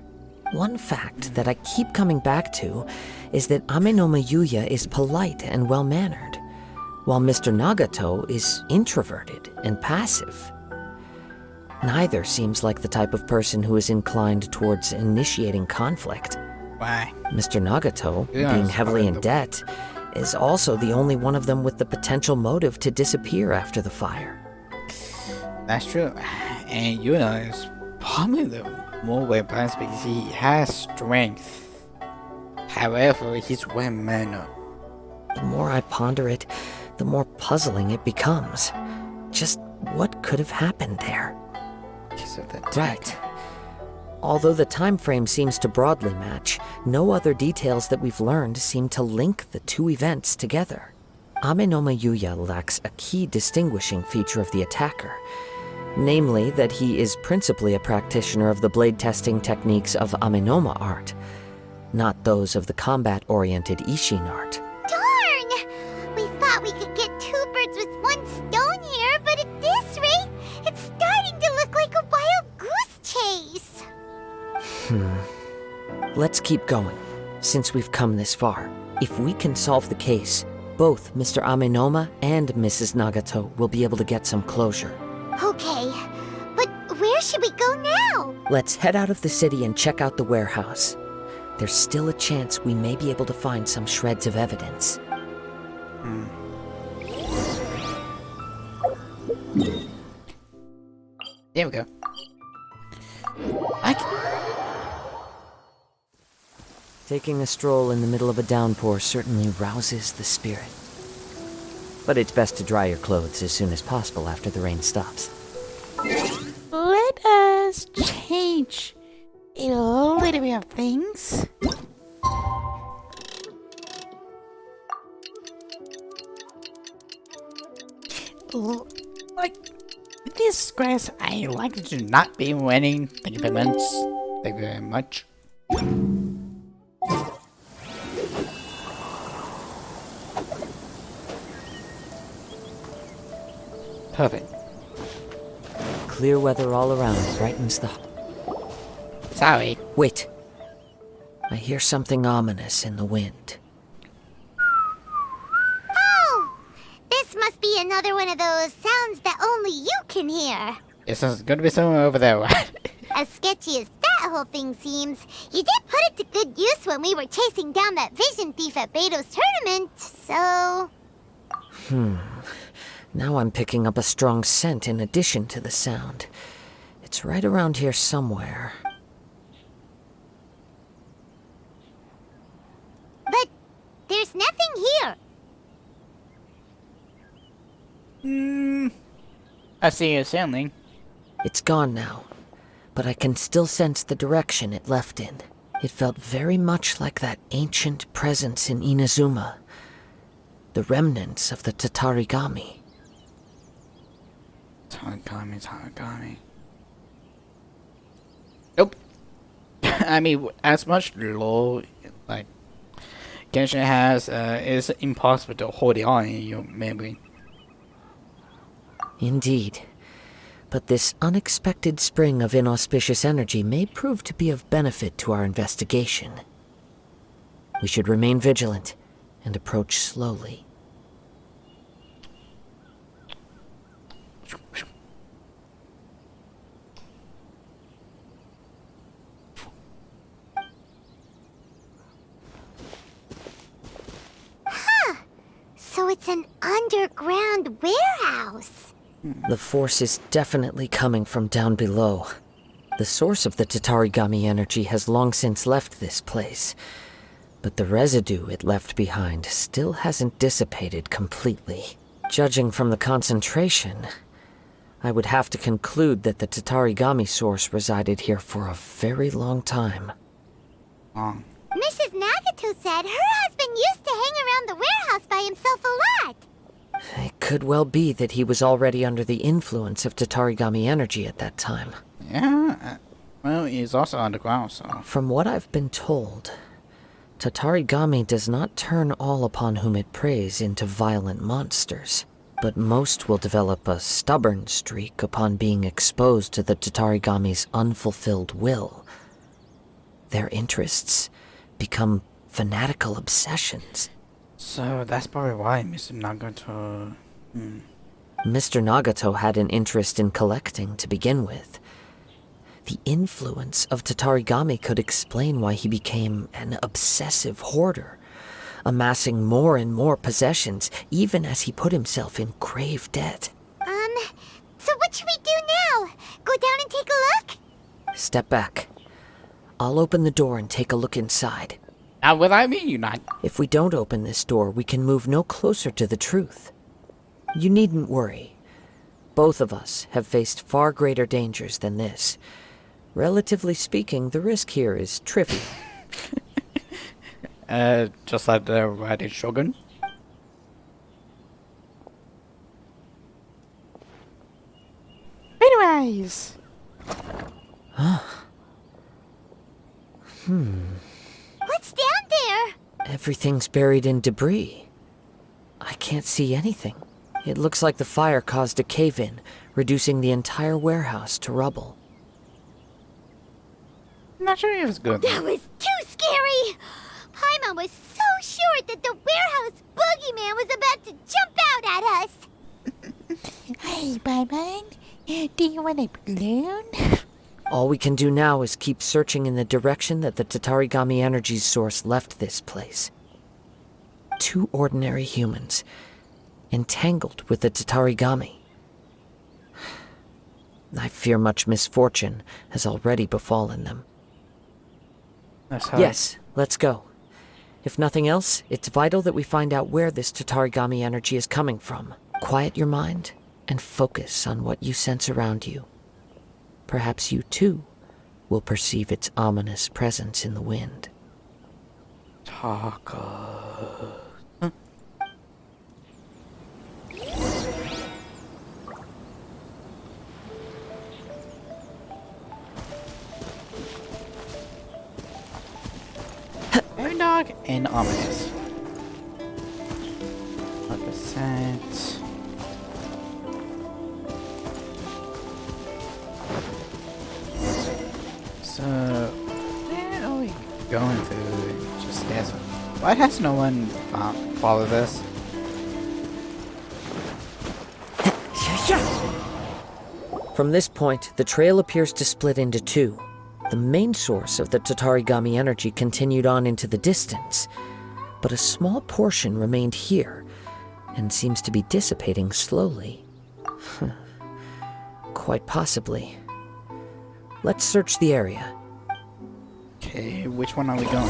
One fact that I keep coming back to is that Ame no Mayuya is polite and well-mannered. while Mr. Nagato is introverted and passive. Neither seems like the type of person who is inclined towards initiating conflict. Why? Mr. Nagato, Yeah, being it's heavily in probably debt, is also the only one of them with the potential motive to disappear after the fire. That's true. And Yuna is probably the more weapons because he has strength. However, he's well mannered. The more I ponder it, the more puzzling it becomes. Just what could have happened there? Because of that Right. Although the time frame seems to broadly match, no other details that we've learned seem to link the two events together. Amenoma Yuya lacks a key distinguishing feature of the attacker, namely that he is principally a practitioner of the blade testing techniques of Amenoma art, not those of the combat-oriented Ishin art. Darn! We thought we could get two birds with one stone here, but at this rate, it's starting to look like a wild goose chase. Let's keep going, since we've come this far. If we can solve the case, both Mr. Amenoma and Mrs. Nagato will be able to get some closure. Okay, but where should we go now? Let's head out of the city and check out the warehouse. There's still a chance we may be able to find some shreds of evidence. There we go. Taking a stroll in the middle of a downpour certainly rouses the spirit. But it's best to dry your clothes as soon as possible after the rain stops. Let us change a little bit of things. Like this grass, I like it to not be raining. Thank you very much. Thank you very much. Perfect. Clear weather all around brightens the... Sorry. Wait. I hear something ominous in the wind. Oh! This must be another one of those sounds that only you can hear. This is gonna be somewhere over there, right? As sketchy as that whole thing seems, you did put it to good use when we were chasing down that vision thief at Beto's tournament, so... Now I'm picking up a strong scent in addition to the sound. It's right around here somewhere. But there's nothing here. I see you sailing. It's gone now, but I can still sense the direction it left in. It felt very much like that ancient presence in Inazuma. The remnants of the Tatarigami. Tatarigami. Nope. I mean, as much lore like Genshin has, it's impossible to hold it on in your memory. Indeed. But this unexpected spring of inauspicious energy may prove to be of benefit to our investigation. We should remain vigilant and approach slowly. So it's an underground warehouse. The force is definitely coming from down below. The source of the Tatarigami energy has long since left this place, but the residue it left behind still hasn't dissipated completely. Judging from the concentration, I would have to conclude that the Tatarigami source resided here for a very long time. Mrs. Nagato said her husband used to hang around the warehouse by himself a lot. It could well be that he was already under the influence of Tatarigami energy at that time. Yeah, well, he's also underground, so... From what I've been told, Tatarigami does not turn all upon whom it preys into violent monsters, but most will develop a stubborn streak upon being exposed to the Tatarigami's unfulfilled will. Their interests become fanatical obsessions. So that's probably why Mr. Nagato. Mr. Nagato had an interest in collecting to begin with. The influence of Tatarigami could explain why he became an obsessive hoarder, amassing more and more possessions, even as he put himself in grave debt. So what should we do now? Go down and take a look? Step back. I'll open the door and take a look inside. Now, what I mean, you not? If we don't open this door, we can move no closer to the truth. You needn't worry. Both of us have faced far greater dangers than this. Relatively speaking, the risk here is trivial. Just like the Riding Shogun. Anyways. What's down there? Everything's buried in debris. I can't see anything. It looks like the fire caused a cave-in, reducing the entire warehouse to rubble. Not sure it was good. That was too scary! Paimon was so sure that the warehouse boogeyman was about to jump out at us! Hey, Paimon, do you want a balloon? All we can do now is keep searching in the direction that the Tatarigami energy source left this place. 2 ordinary humans, entangled with the Tatarigami. I fear much misfortune has already befallen them. Yes, let's go. If nothing else, it's vital that we find out where this Tatarigami energy is coming from. Quiet your mind and focus on what you sense around you. Perhaps you too will perceive its ominous presence in the wind. Taka. Very dark and ominous. 100%. So, where are we going to? Just guess. Why has no one followed this? From this point, the trail appears to split into 2. The main source of the Tatarigami energy continued on into the distance, but a small portion remained here and seems to be dissipating slowly. Quite possibly. Let's search the area. Okay, which one are we going?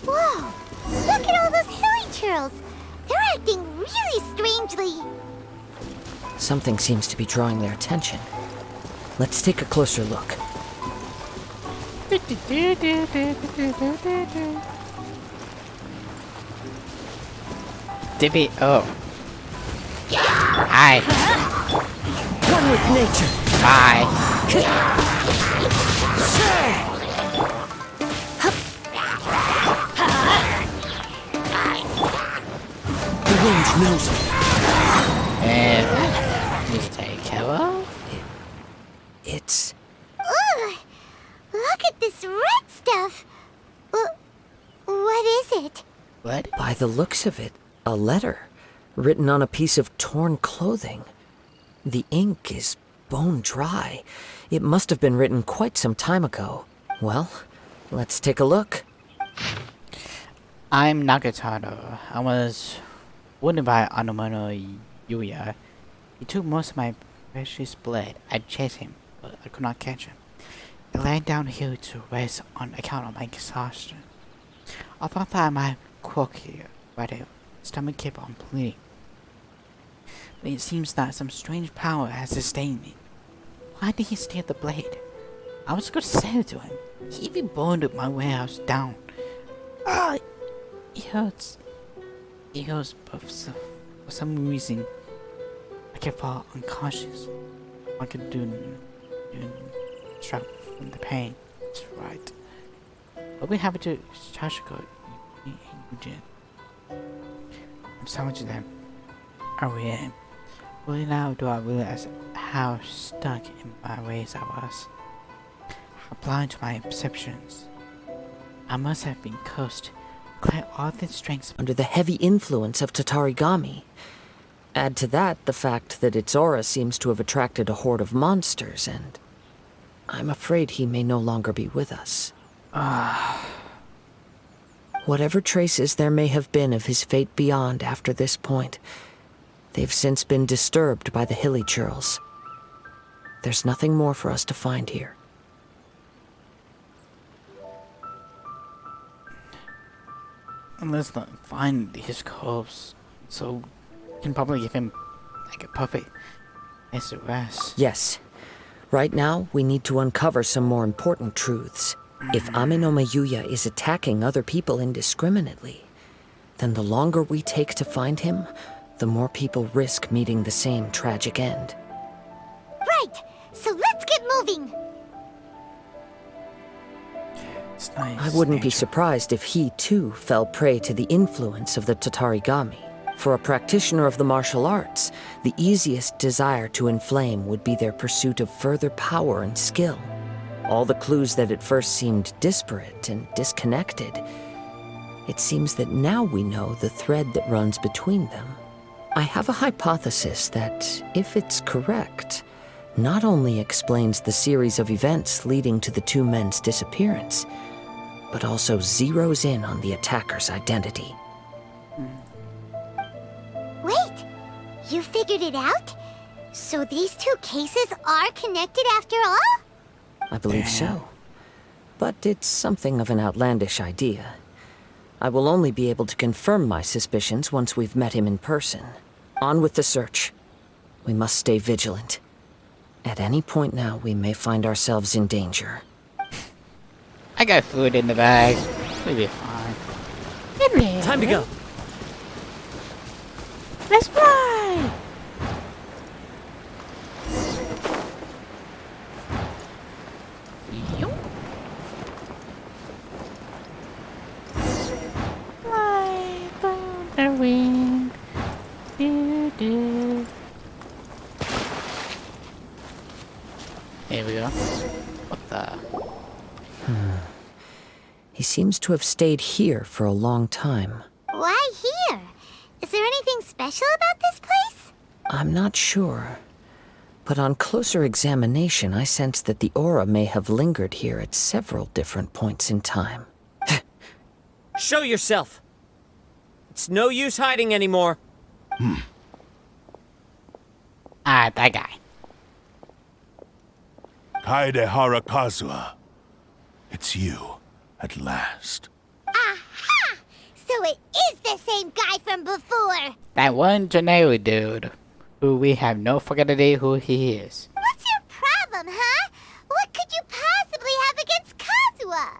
Whoa! Look at all those hilly churls! They're acting really strangely! Something seems to be drawing their attention. Let's take a closer look. Dippy, oh. Hi. One with nature. Bye. The wind knows me. And just take care of. It's... Ugh! Look at this red stuff! What is it? What? By the looks of it, a letter written on a piece of torn clothing. The ink is bone dry. It must have been written quite some time ago. Well, let's take a look. I'm Nagataro. I was wounded by Anomono Yuya. He took most of my precious blood. I chased him, but I could not catch him. I lay down here to rest on account of my exhaustion. I thought that I might croak here, but my stomach kept on bleeding. But it seems that some strange power has sustained me. Why did he steal the blade? I was going to sell it to him. He even burned my warehouse down. Ah, it hurts. It hurts, but for some reason, I can fall unconscious. I could do distract from the pain. That's right. But we have to Shashiko Eugene. I'm sorry to them. I really am. Only now do I realize how stuck in my ways I was. How blind to my perceptions. I must have been cursed Quite all the strengths. under the heavy influence of Tatarigami. Add to that the fact that its aura seems to have attracted a horde of monsters, and I'm afraid he may no longer be with us. Whatever traces there may have been of his fate beyond after this point, they've since been disturbed by the hilly churls. There's nothing more for us to find here. Let's not find his corpse, so we can probably give him like a perfect night's rest. Yes. Right now, we need to uncover some more important truths. If Ame no Mayuya is attacking other people indiscriminately, then the longer we take to find him, the more people risk meeting the same tragic end. Right, so let's get moving. It's nice. I wouldn't be nature. surprised if he, too, fell prey to the influence of the Tatarigami. For a practitioner of the martial arts, the easiest desire to inflame would be their pursuit of further power and skill. All the clues that at first seemed disparate and disconnected, it seems that now we know the thread that runs between them. I have a hypothesis that, if it's correct, not only explains the series of events leading to the two men's disappearance, but also zeroes in on the attacker's identity. Wait, you figured it out? So these two cases are connected after all? I believe so. But it's something of an outlandish idea. I will only be able to confirm my suspicions once we've met him in person. On with the search. We must stay vigilant. At any point now, we may find ourselves in danger. I got food in the bag. We'll be fine. Time to go. Let's fly! Fly on the wind. Do, do. Here we go. What the? He seems to have stayed here for a long time. Why here? Is there anything special about this place? I'm not sure. But on closer examination, I sense that the aura may have lingered here at several different points in time. Show yourself! It's no use hiding anymore. Ah, that guy. Kaedehara Kazuha. It's you, at last. Aha! So it is the same guy from before! That one generic dude, who we have no fucking idea who he is. What's your problem, huh? What could you possibly have against Kazuha?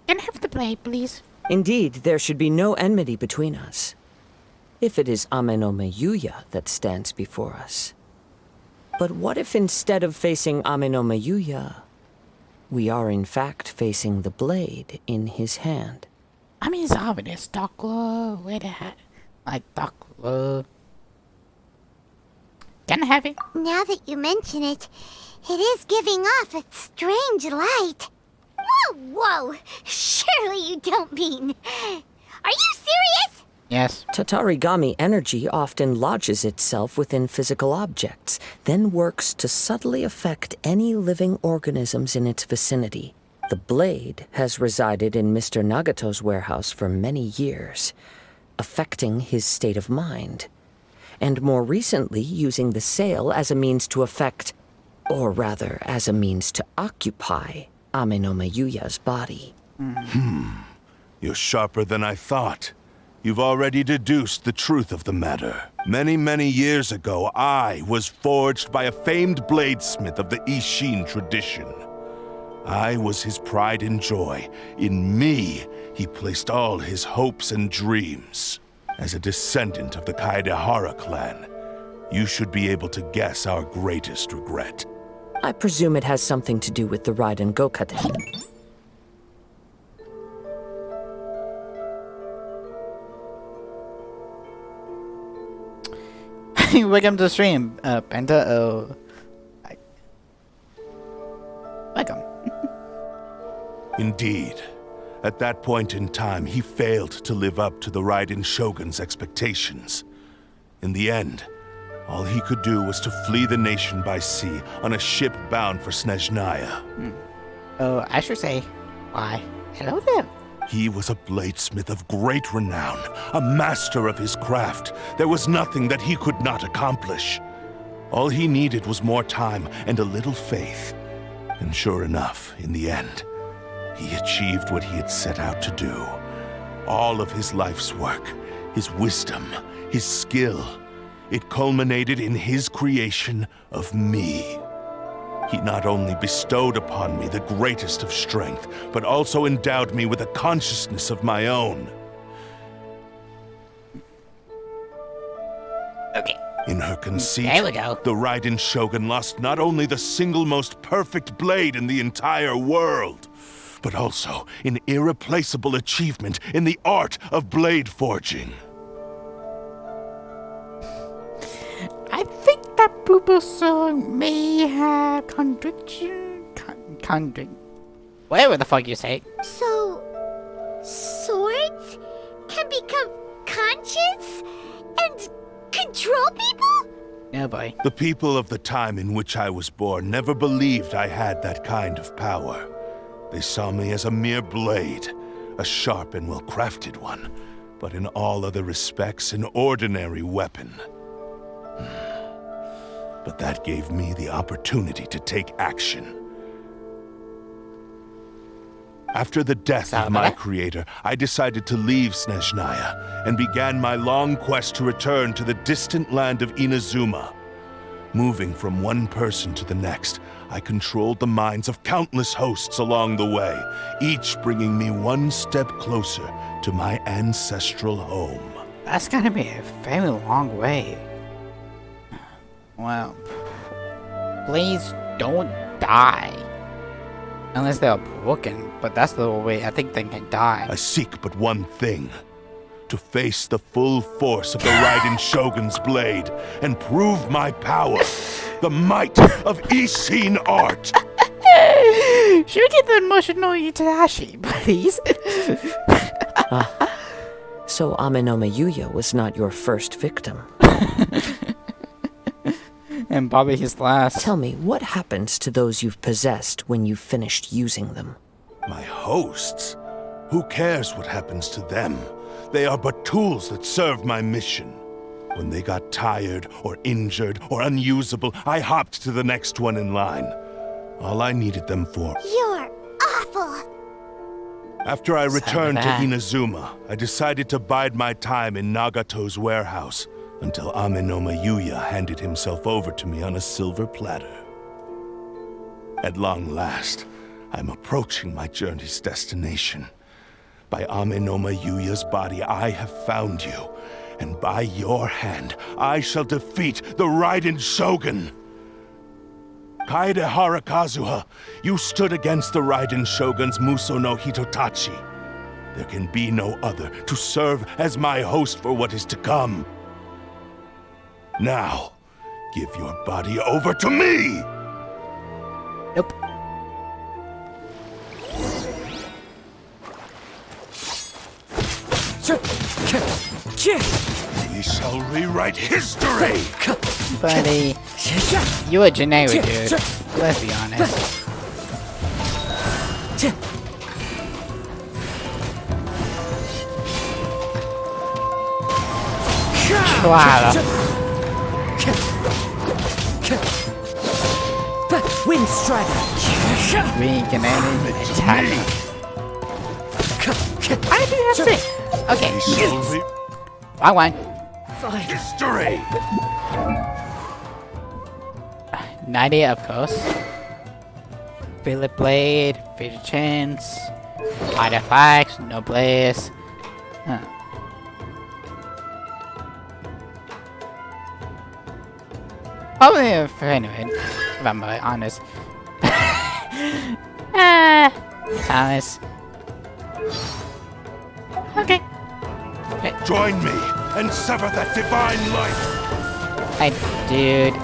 Can I have the blade, please? Indeed, there should be no enmity between us. If it is Ame no Mayuya that stands before us. But what if instead of facing Ame no Mayuya, we are in fact facing the blade in his hand? I mean, it's obvious. Doctor, where the heck? Like Doctor. Can I have it? Now that you mention it, it is giving off a strange light. Whoa, whoa! Surely you don't mean... Are you serious? Yes. Tatarigami energy often lodges itself within physical objects, then works to subtly affect any living organisms in its vicinity. The blade has resided in Mr. Nagato's warehouse for many years, affecting his state of mind, and more recently using the sale as a means to affect, or rather as a means to occupy, Ame no Mayuya's body. You're sharper than I thought. You've already deduced the truth of the matter. Many, many years ago, I was forged by a famed bladesmith of the Ishin tradition. I was his pride and joy. In me, he placed all his hopes and dreams. As a descendant of the Kaedehara clan, you should be able to guess our greatest regret. I presume it has something to do with the Raiden Gokaden. Welcome to the stream, Penta. Welcome. Indeed. At that point in time, he failed to live up to the Raiden Shogun's expectations. In the end, all he could do was to flee the nation by sea on a ship bound for Snezhnaya. Oh, I should say, why, hello there. He was a bladesmith of great renown, a master of his craft. There was nothing that he could not accomplish. All he needed was more time and a little faith. And sure enough, in the end, he achieved what he had set out to do. All of his life's work, his wisdom, his skill, it culminated in his creation of me. He not only bestowed upon me the greatest of strength, but also endowed me with a consciousness of my own. Okay. In her conceit, There we go. the Raiden Shogun lost not only the single most perfect blade in the entire world, but also an irreplaceable achievement in the art of blade forging. I think that Boo song may have contradiction. Whatever the fuck you say. So, swords can become conscious and control people? Oh boy. The people of the time in which I was born never believed I had that kind of power. They saw me as a mere blade, a sharp and well-crafted one, but in all other respects an ordinary weapon. But that gave me the opportunity to take action. After the death of my creator, I decided to leave Snezhnaya and began my long quest to return to the distant land of Inazuma. Moving from one person to the next, I controlled the minds of countless hosts along the way, each bringing me one step closer to my ancestral home. That's gonna be a very long way. Well, blades don't die. Unless they're broken, but that's the way I think they can die. I seek but one thing. To face the full force of the Raiden Shogun's blade and prove my power. The might of Ishin art. Should get the emotional Itachi, please. So Amenoma Yuya was not your first victim. And Bobby his last. Tell me, what happens to those you've possessed when you've finished using them? My hosts? Who cares what happens to them? They are but tools that serve my mission. When they got tired, or injured, or unusable, I hopped to the next one in line. All I needed them for. You're awful. After I returned to that. Inazuma, I decided to bide my time in Nagato's warehouse until Amenoma Yuya handed himself over to me on a silver platter. At long last, I'm approaching my journey's destination. By Amenoma Yuya's body, I have found you, and by your hand, I shall defeat the Raiden Shogun! Kaedehara Kazuha, you stood against the Raiden Shogun's Muso no Hitotachi. There can be no other to serve as my host for what is to come. Now, give your body over to me! Nope. We shall rewrite history! Buddy, you a generic dude. Let's be honest. Wow. Wind Strider! Reincarnated attack. I do have six. Okay. We shall I won. history! 90, of course. Philip Blade, Future Chance, Artifacts, no Blaze. Huh. Probably a anyway, if I'm really honest. Thomas. Okay. Join me and sever that divine light! Hi, dude.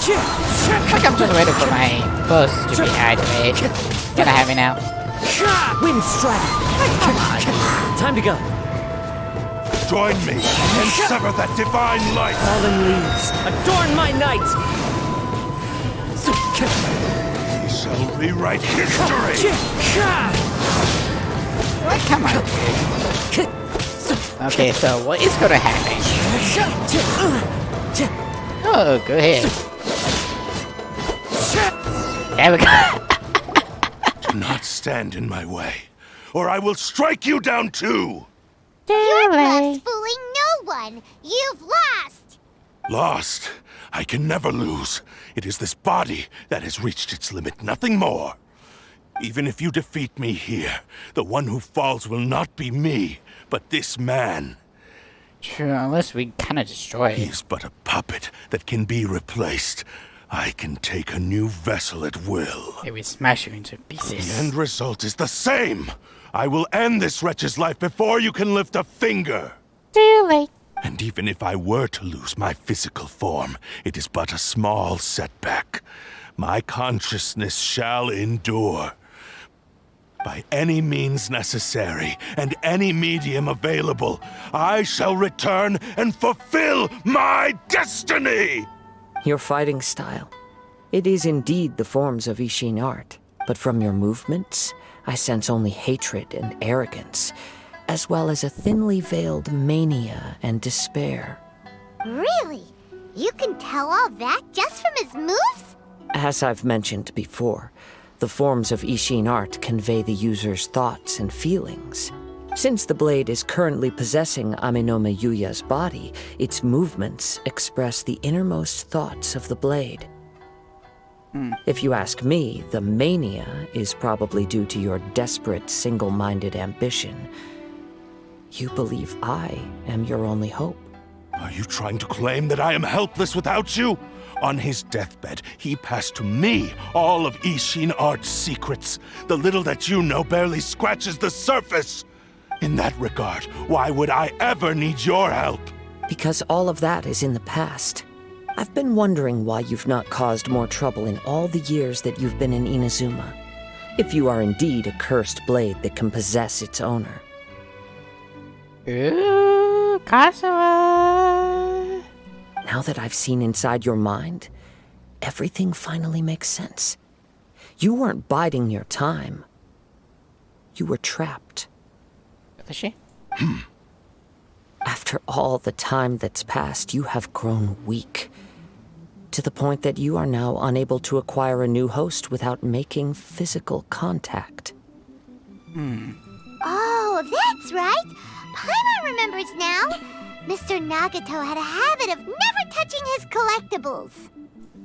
Like I'm just waiting for my boss to be activated. Can I have it now? Wind strike! Come on! Time to go. Join me and sever that divine light. Fallen leaves, adorn my night! We shall rewrite history. What? Come on, dude. Okay, so what is gonna happen? Oh, go ahead. There we go. Do not stand in my way, or I will strike you down too. Your bluff's fooling no one. You've lost. Lost? I can never lose. It is this body that has reached its limit, nothing more. Even if you defeat me here, the one who falls will not be me, but this man. True, unless we kind of destroy it. He's but a puppet that can be replaced. I can take a new vessel at will. Hey, we smash you into The pieces. end result is the same. I will end this wretch's life before you can lift a finger. Too late. And even if I were to lose my physical form, it is but a small setback. My consciousness shall endure. By any means necessary, and any medium available, I shall return and fulfill my destiny! Your fighting style. It is indeed the forms of Ishin art, but from your movements, I sense only hatred and arrogance, as well as a thinly veiled mania and despair. Really? You can tell all that just from his moves? As I've mentioned before, the forms of Ishin art convey the user's thoughts and feelings. Since the blade is currently possessing Aminome Yuya's body, its movements express the innermost thoughts of the blade. If you ask me, the mania is probably due to your desperate, single-minded ambition. You believe I am your only hope. Are you trying to claim that I am helpless without you? On his deathbed, he passed to me all of Ishin Art's secrets. The little that you know barely scratches the surface. In that regard, why would I ever need your help? Because all of that is in the past. I've been wondering why you've not caused more trouble in all the years that you've been in Inazuma. If you are indeed a cursed blade that can possess its owner. Ooh, Kazuha. Now that I've seen inside your mind, everything finally makes sense. You weren't biding your time. You were trapped. Is she? After all the time that's passed, you have grown weak. To the point that you are now unable to acquire a new host without making physical contact. Oh, that's right. Paimon remembers now. Mr. Nagato had a habit of never touching his collectibles.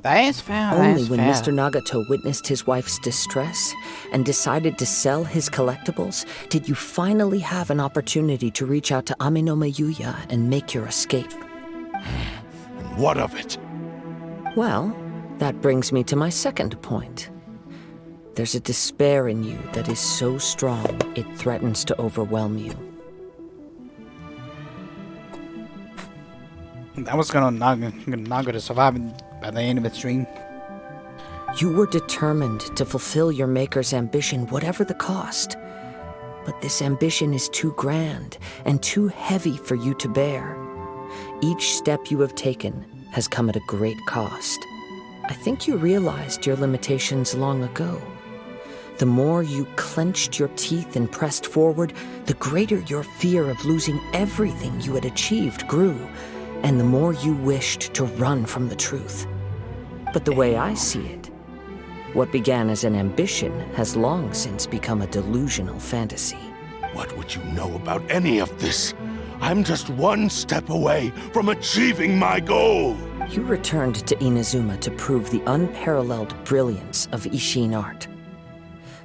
That is fair. Only when Mr. Nagato witnessed his wife's distress and decided to sell his collectibles did you finally have an opportunity to reach out to Aminome Yuya and make your escape. And what of it? Well, that brings me to my second point. There's a despair in you that is so strong it threatens to overwhelm you. That was not gonna survive by the end of the stream. You were determined to fulfill your maker's ambition, whatever the cost. But this ambition is too grand and too heavy for you to bear. Each step you have taken has come at a great cost. I think you realized your limitations long ago. The more you clenched your teeth and pressed forward, the greater your fear of losing everything you had achieved grew, and the more you wished to run from the truth. But the way I see it, what began as an ambition has long since become a delusional fantasy. What would you know about any of this? I'm just one step away from achieving my goal! You returned to Inazuma to prove the unparalleled brilliance of Ishin art.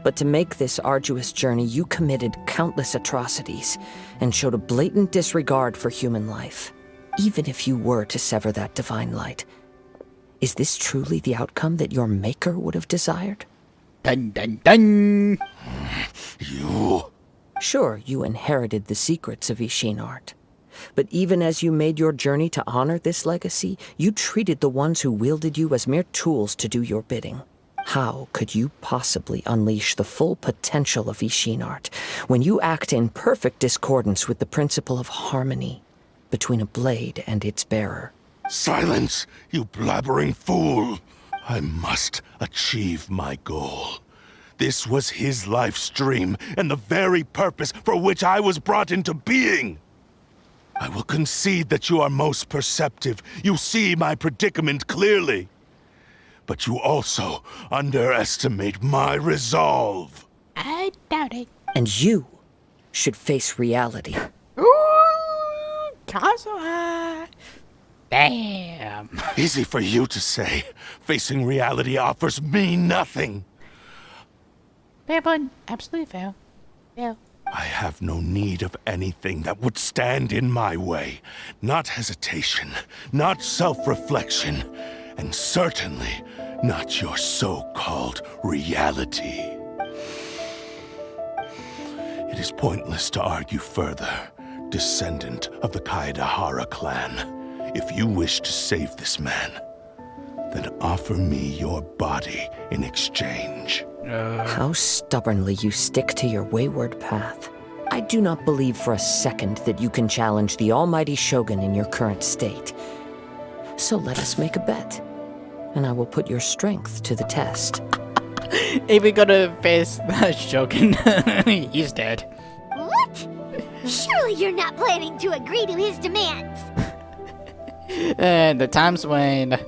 But to make this arduous journey, you committed countless atrocities and showed a blatant disregard for human life. Even if you were to sever that divine light, is this truly the outcome that your maker would have desired? Dun dun dun! You... Sure, you inherited the secrets of Ishin art. But even as you made your journey to honor this legacy, you treated the ones who wielded you as mere tools to do your bidding. How could you possibly unleash the full potential of Ishin art when you act in perfect discordance with the principle of harmony between a blade and its bearer? Silence, you blabbering fool! I must achieve my goal. This was his life's dream, and the very purpose for which I was brought into being. I will concede that you are most perceptive. You see my predicament clearly. But you also underestimate my resolve. I doubt it. And you should face reality. Ooh, Kazuha. Damn. Easy for you to say. Facing reality offers me nothing. Fair one. Absolutely fair. Fair. I have no need of anything that would stand in my way. Not hesitation, not self-reflection, and certainly not your so-called reality. It is pointless to argue further, descendant of the Kaedahara clan. If you wish to save this man, then offer me your body in exchange. How stubbornly you stick to your wayward path. I do not believe for a second that you can challenge the almighty Shogun in your current state. So let us make a bet, and I will put your strength to the test. If we're gonna face the Shogun, he's dead. What? Surely you're not planning to agree to his demands. And the times when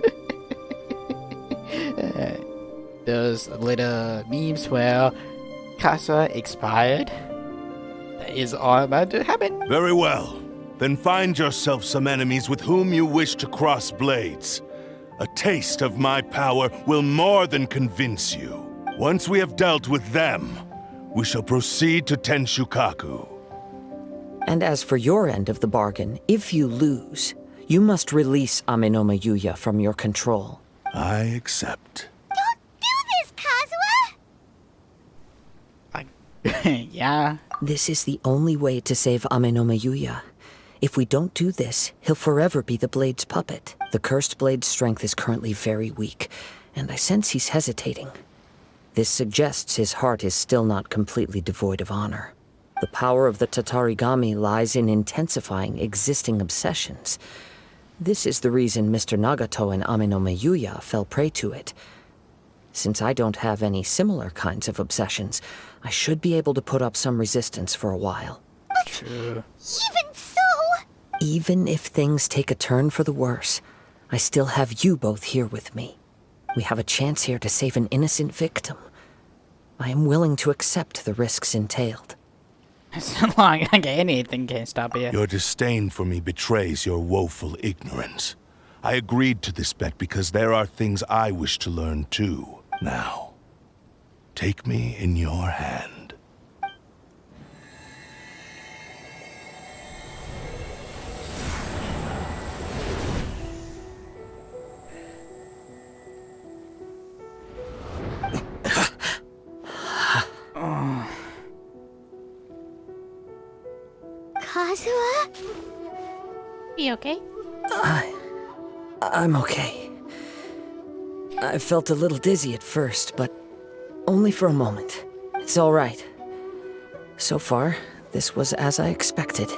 those little memes where Kazuha expired, that is all about to happen. Very well. Then find yourself some enemies with whom you wish to cross blades. A taste of my power will more than convince you. Once we have dealt with them, we shall proceed to Tenshukaku. And as for your end of the bargain, if you lose, you must release Amenoma Yuya from your control. I accept. Don't do this, Kazuha! Yeah. This is the only way to save Amenoma Yuya. If we don't do this, he'll forever be the Blade's puppet. The Cursed Blade's strength is currently very weak, and I sense he's hesitating. This suggests his heart is still not completely devoid of honor. The power of the Tatarigami lies in intensifying existing obsessions. This is the reason Mr. Nagato and Amenoma Yuya fell prey to it. Since I don't have any similar kinds of obsessions, I should be able to put up some resistance for a while. True. Even so... Even if things take a turn for the worse, I still have you both here with me. We have a chance here to save an innocent victim. I am willing to accept the risks entailed. So long, anything can stop you. Your disdain for me betrays your woeful ignorance. I agreed to this bet because there are things I wish to learn too. Now, take me in your hand. Kazuha? You okay? I'm okay. I felt a little dizzy at first, but only for a moment. It's all right. So far, this was as I expected.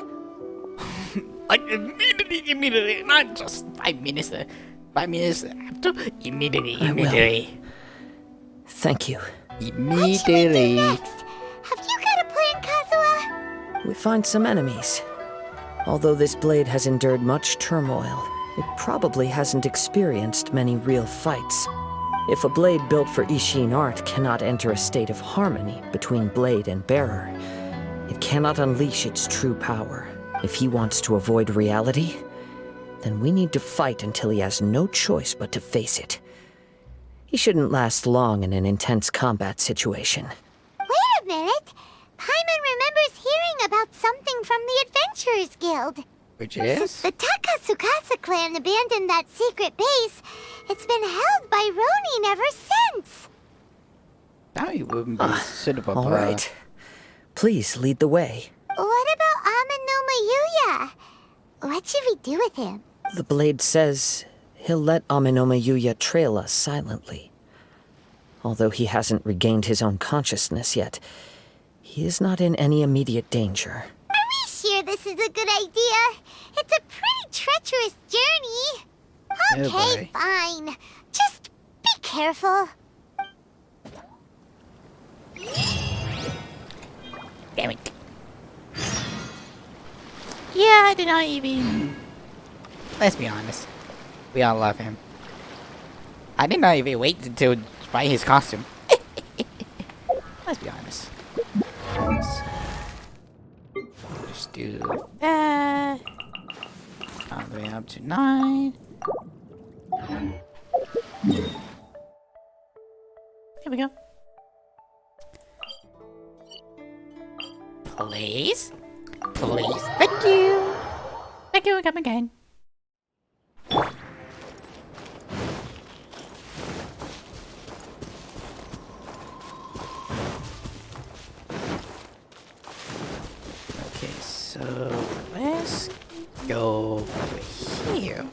Like, immediately, not just 5 minutes, 5 minutes after, immediately. Thank you. Immediately. Next, have you got a plan, Kazuha? We find some enemies. Although this blade has endured much turmoil, it probably hasn't experienced many real fights. If a blade built for Ishin art cannot enter a state of harmony between blade and bearer, it cannot unleash its true power. If he wants to avoid reality, then we need to fight until he has no choice but to face it. He shouldn't last long in an intense combat situation. Wait a minute. Paimon remembers hearing about something from the Adventurers Guild. Which Since is? the Takasukasa clan abandoned that secret base, it's been held by Ronin ever since. That wouldn't be suitable. All right. Please lead the way. What about Amenoma Yuya? What should we do with him? The blade says he'll let Amenoma Yuya trail us silently. Although he hasn't regained his own consciousness yet, he is not in any immediate danger. Are we sure this is a good idea? It's a pretty treacherous journey. Okay, fine. Just be careful. Damn it. Yeah, I did not even... Let's be honest. We all love him. I did not even wait until buy his costume. Let's be honest. Just do that. All the way up to 9. Here we go. Please? Please? Thank you! Thank you, come again. Okay, so let's go over here.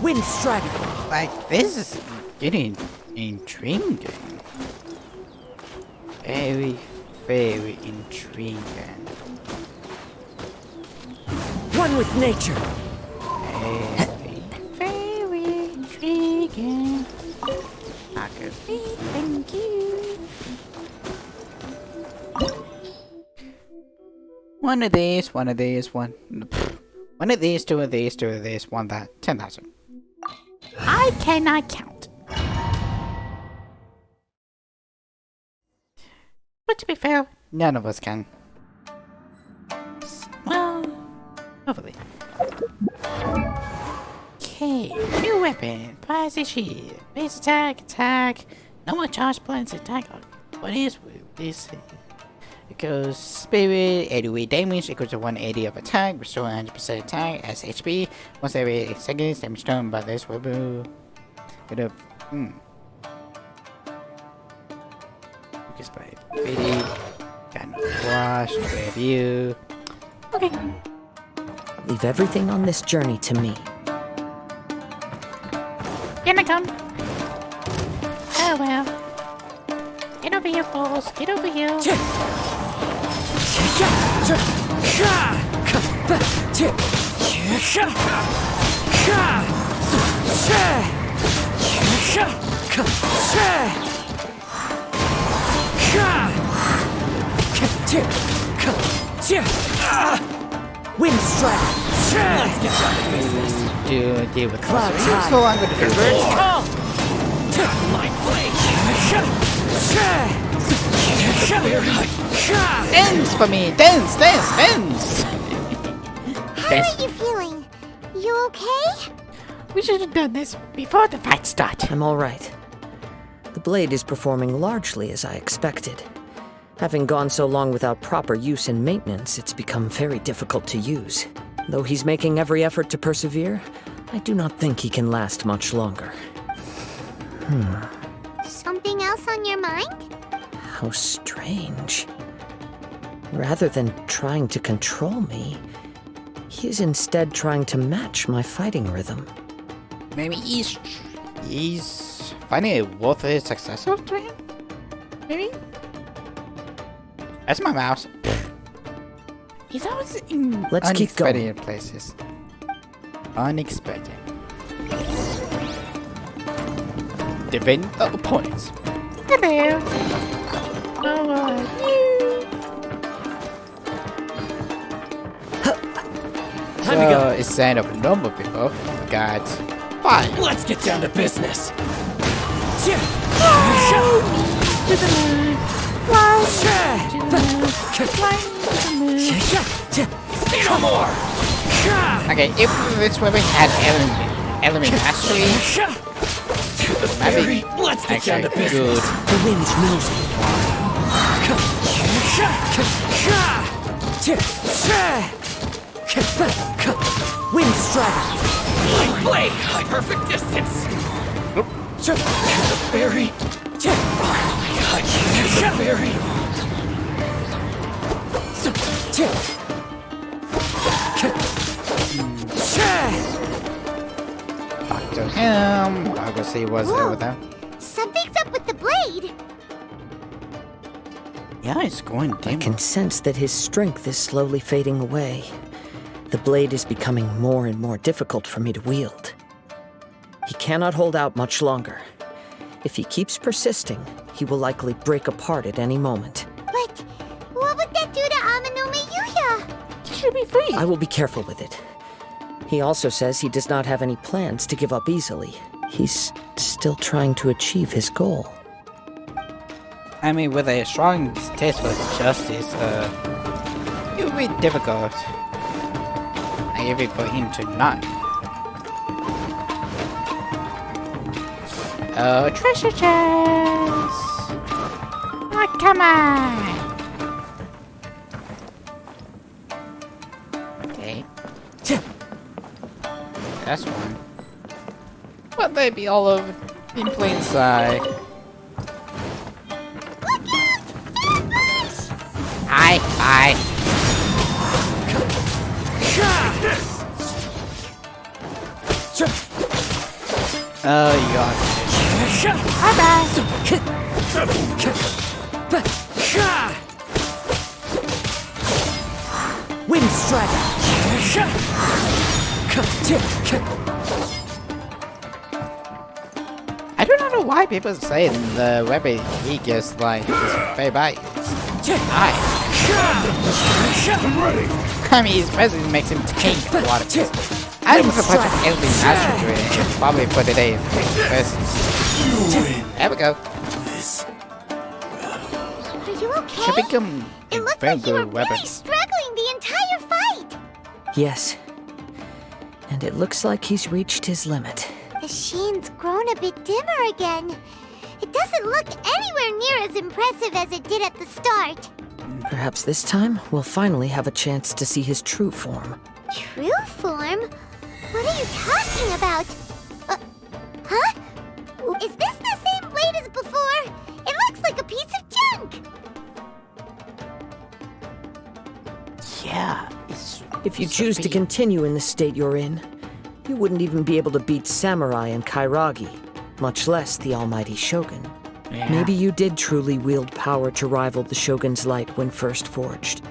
Wind Strider! Like, this is getting intriguing. Very, very intriguing. One with nature! Very, very intriguing. I could be, thank you. One of these, one of these, one of these, two of these, two of these, one that, 10,000. I cannot count. But to be fair, none of us can. Well, hopefully. Okay, new weapon. Prize shield. Base attack, attack. No more charge plans, attack. What is this? It goes spirit, 80 damage, equals to 180 of attack, restore 100% attack as HP. Once every 8 seconds, damage done by this weapon. Get up. Focus by 50. Got no wash, no review. Okay. Leave everything on this journey to me. Here I come. Oh well. Get over here, fools. Get over here. Wind Strider! Let's get down to business. To deal with Cloud close. Tide. So I'm gonna do this. My blade! Dance for me! Dance, dance, dance! How are you feeling? You okay? We should have done this before the fight started. I'm all right. The blade is performing largely as I expected. Having gone so long without proper use and maintenance, it's become very difficult to use. Though he's making every effort to persevere, I do not think he can last much longer. Something else on your mind? How strange. Rather than trying to control me, he is instead trying to match my fighting rhythm. Maybe he's finding it worth his successor to him? Maybe? That's my mouse. He's always in Let's keep going. unexpected places. Unexpected. Defend the opponents. Hello. How are you? Time to go. Instead of normal people, got 5. Let's get down to business. To the moon. Fly to the moon. Fly to the moon. Say no more. Okay, if this weapon had element mastery, maybe Let's get down to actually business. good. The wind knows me. Wind Strider. My blade, high perfect distance. The fairy. The fairy. Back to him. I'll go see what's over there. Something's up with the blade. Yeah, it's going I dim. can sense that his strength is slowly fading away. The blade is becoming more and more difficult for me to wield. He cannot hold out much longer. If he keeps persisting, he will likely break apart at any moment. But what would that do to Amanome Yuya? He should be free. I will be careful with it. He also says he does not have any plans to give up easily. He's still trying to achieve his goal. I mean, with a strong taste for justice, it would be difficult. Even for him to not. Oh, treasure chest! Oh, come on! Okay. That's one. But they be all over in plain sight. Hi, hi. Oh, you got Wind Strider! I do not know why people say the weapon he gets like just very bad. Nice. I mean, his presence makes him tank a lot of things. I was a bunch of enemy master to it, probably for today's presence. There we go. Are you okay? Should become It a looked very like you were good weapon. really struggling the entire fight. Yes. And it looks like he's reached his limit. The sheen's grown a bit dimmer again. It doesn't look anywhere near as impressive as it did at the start. Perhaps this time we'll finally have a chance to see his true form. True form? What are you talking about? Huh? Is this the same blade as before? It looks like a piece of junk. Yeah, it's. If you choose to continue in the state you're in, you wouldn't even be able to beat Samurai and Kairagi, much less the almighty Shogun. Yeah. Maybe you did truly wield power to rival the Shogun's light when first forged.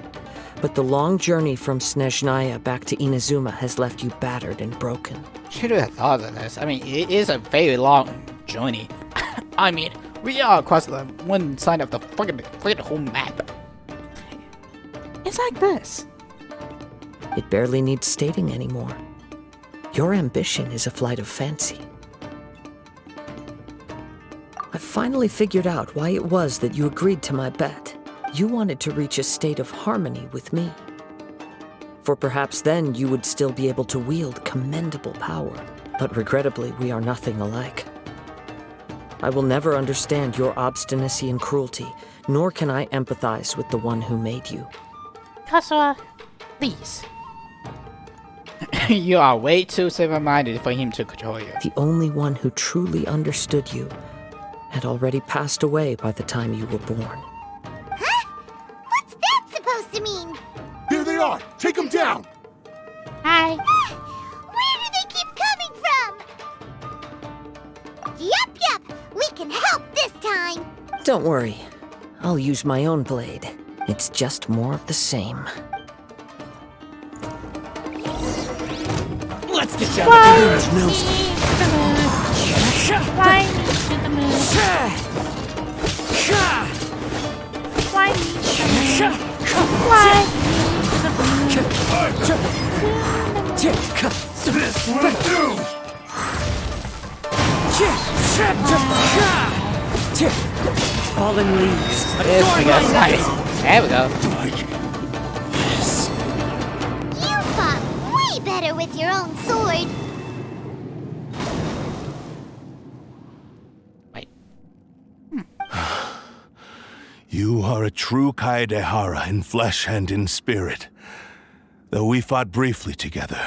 But the long journey from Snezhnaya back to Inazuma has left you battered and broken. Should have thought of this. I mean, it is a very long journey. I mean, we are across the one side of the fucking whole map. It's like this. It barely needs stating anymore. Your ambition is a flight of fancy. I've finally figured out why it was that you agreed to my bet. You wanted to reach a state of harmony with me. For perhaps then you would still be able to wield commendable power. But regrettably, we are nothing alike. I will never understand your obstinacy and cruelty, nor can I empathize with the one who made you. Kazuha, please. You are way too simple-minded for him to control you. The only one who truly understood you had already passed away by the time you were born. Huh? What's that supposed to mean? Here they are! Take them down! Hi. Where do they keep coming from? Yup, we can help this time. Don't worry. I'll use my own blade. It's just more of the same. Let's get down to the news. Fly me to the moon. Fly me to the moon. Fly me to the moon. This will do! Fallen leaves. Yes, we got nice. There we go. You fought way better with your own sword. Wait. You are a true Kaedehara in flesh and in spirit. Though we fought briefly together,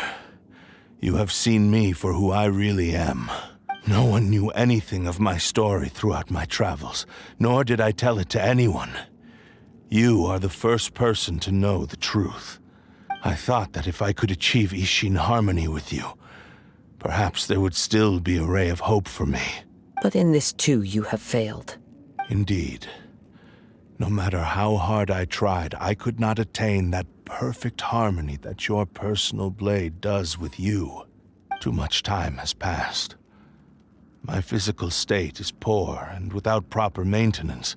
you have seen me for who I really am. No one knew anything of my story throughout my travels, nor did I tell it to anyone. You are the first person to know the truth. I thought that if I could achieve Ishin harmony with you, perhaps there would still be a ray of hope for me. But in this too, you have failed. Indeed. No matter how hard I tried, I could not attain that perfect harmony that your personal blade does with you. Too much time has passed. My physical state is poor, and without proper maintenance,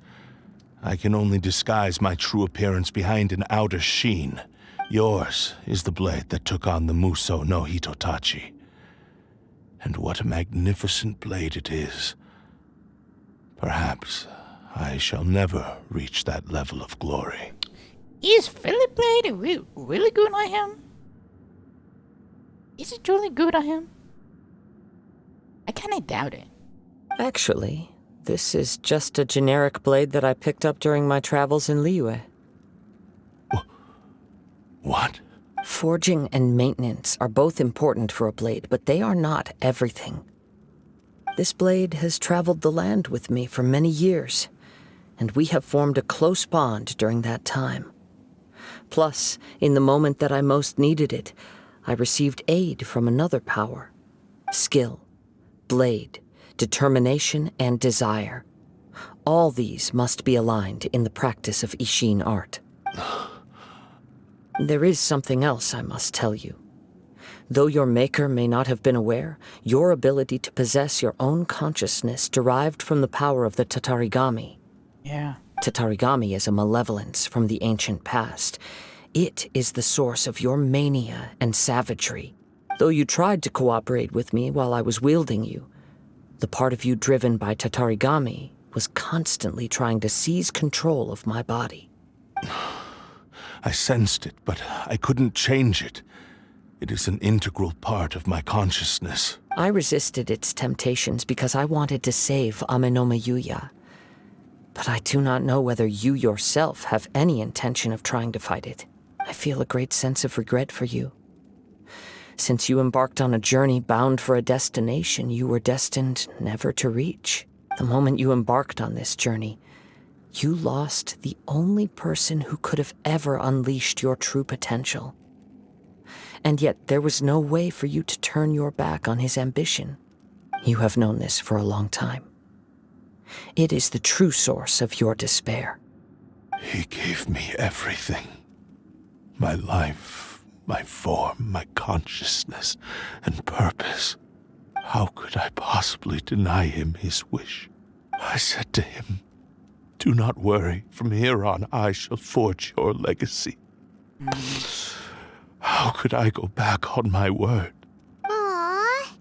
I can only disguise my true appearance behind an outer sheen. Yours is the blade that took on the Muso no Hitotachi. And what a magnificent blade it is. Perhaps I shall never reach that level of glory. Is Philip Blade really good on him? Is it truly good on him? I kinda doubt it. Actually, this is just a generic blade that I picked up during my travels in Liyue. What? Forging and maintenance are both important for a blade, but they are not everything. This blade has traveled the land with me for many years, and we have formed a close bond during that time. Plus, in the moment that I most needed it, I received aid from another power. Skill, blade, determination, and desire. All these must be aligned in the practice of Ishin art. There is something else I must tell you. Though your maker may not have been aware, your ability to possess your own consciousness derived from the power of the Tatarigami. Yeah. Tatarigami is a malevolence from the ancient past. It is the source of your mania and savagery. Though you tried to cooperate with me while I was wielding you, the part of you driven by Tatarigami was constantly trying to seize control of my body. I sensed it, but I couldn't change it. It is an integral part of my consciousness. I resisted its temptations because I wanted to save Amenoma Yuya. But I do not know whether you yourself have any intention of trying to fight it. I feel a great sense of regret for you. Since you embarked on a journey bound for a destination you were destined never to reach. The moment you embarked on this journey, you lost the only person who could have ever unleashed your true potential. And yet there was no way for you to turn your back on his ambition. You have known this for a long time. It is the true source of your despair. He gave me everything. My life, my form, my consciousness, and purpose. How could I possibly deny him his wish? I said to him, "Do not worry. From here on, I shall forge your legacy." How could I go back on my word? Aww.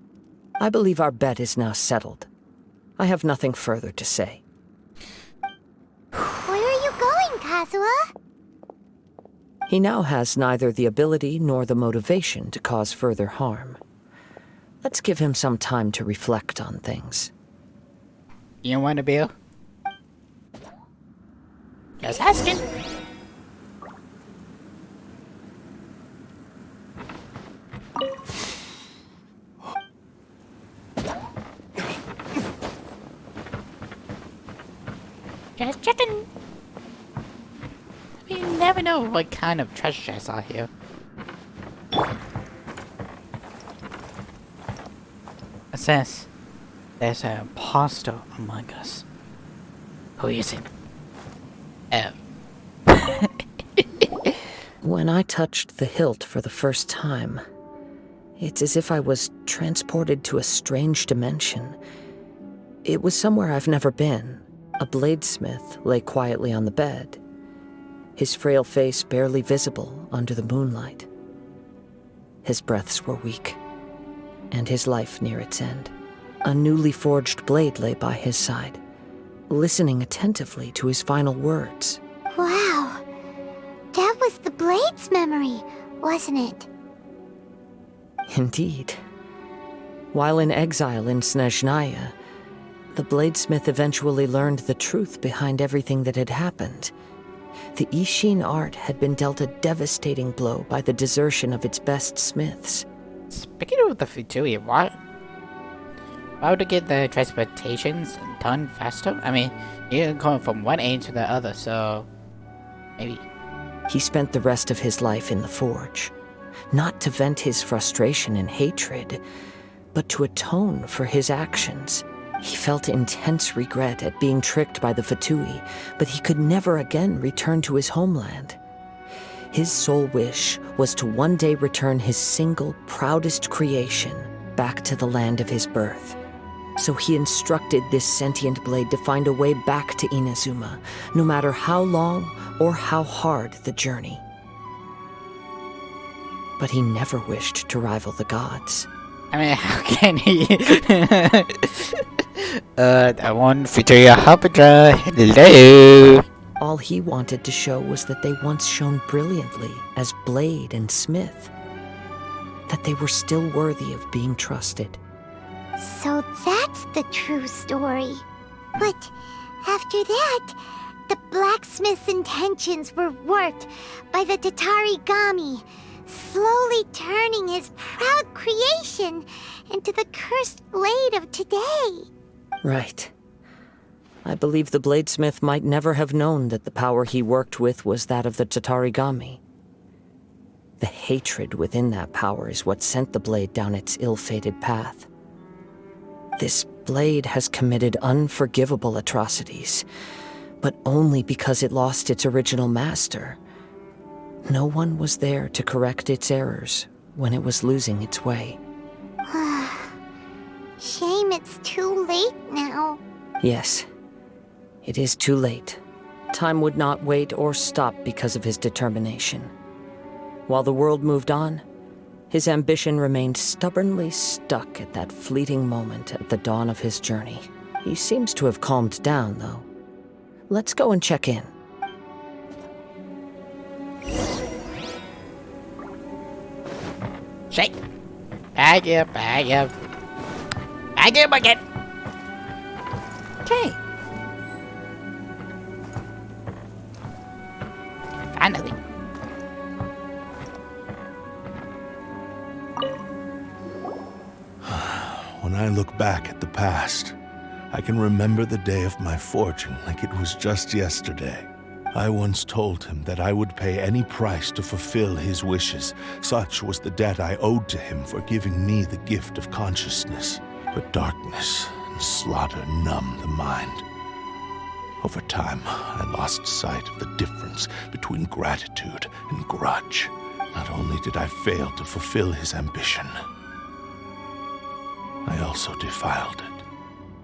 I believe our bet is now settled. I have nothing further to say. Where are you going, Kazuha? He now has neither the ability nor the motivation to cause further harm. Let's give him some time to reflect on things. You want to be? Just asking. Just checking. You never know what kind of treasures are here. It says there's an imposter among us. Who is it? Oh. When I touched the hilt for the first time, it's as if I was transported to a strange dimension. It was somewhere I've never been. A bladesmith lay quietly on the bed, his frail face barely visible under the moonlight. His breaths were weak, and his life near its end. A newly forged blade lay by his side, listening attentively to his final words. Wow. That was the Blade's memory, wasn't it? Indeed. While in exile in Snezhnaya, the bladesmith eventually learned the truth behind everything that had happened. The Ishin art had been dealt a devastating blow by the desertion of its best smiths. Speaking of the Futui, why would it get the transportations done faster? I mean, you're going from one end to the other, so maybe. He spent the rest of his life in the forge, not to vent his frustration and hatred, but to atone for his actions. He felt intense regret at being tricked by the Fatui, but he could never again return to his homeland. His sole wish was to one day return his single, proudest creation back to the land of his birth. So he instructed this sentient blade to find a way back to Inazuma, no matter how long or how hard the journey. But he never wished to rival the gods. I mean, how can he? I want Futuria Harbinger. Hello. All he wanted to show was that they once shone brilliantly as blade and smith, that they were still worthy of being trusted. So that's the true story. But after that, the blacksmith's intentions were warped by the Tatarigami, slowly turning his proud creation into the cursed blade of today. Right. I believe the bladesmith might never have known that the power he worked with was that of the Tatarigami. The hatred within that power is what sent the blade down its ill-fated path. This blade has committed unforgivable atrocities, but only because it lost its original master. No one was there to correct its errors when it was losing its way. Shame it's too late now. Yes, it is too late. Time would not wait or stop because of his determination. While the world moved on, his ambition remained stubbornly stuck at that fleeting moment at the dawn of his journey. He seems to have calmed down, though. Let's go and check in. Shake. Bag up. Bag bucket. Okay. Finally. When I look back at the past, I can remember the day of my fortune like it was just yesterday. I once told him that I would pay any price to fulfill his wishes. Such was the debt I owed to him for giving me the gift of consciousness. But darkness and slaughter numbed the mind. Over time, I lost sight of the difference between gratitude and grudge. Not only did I fail to fulfill his ambition, I also defiled it.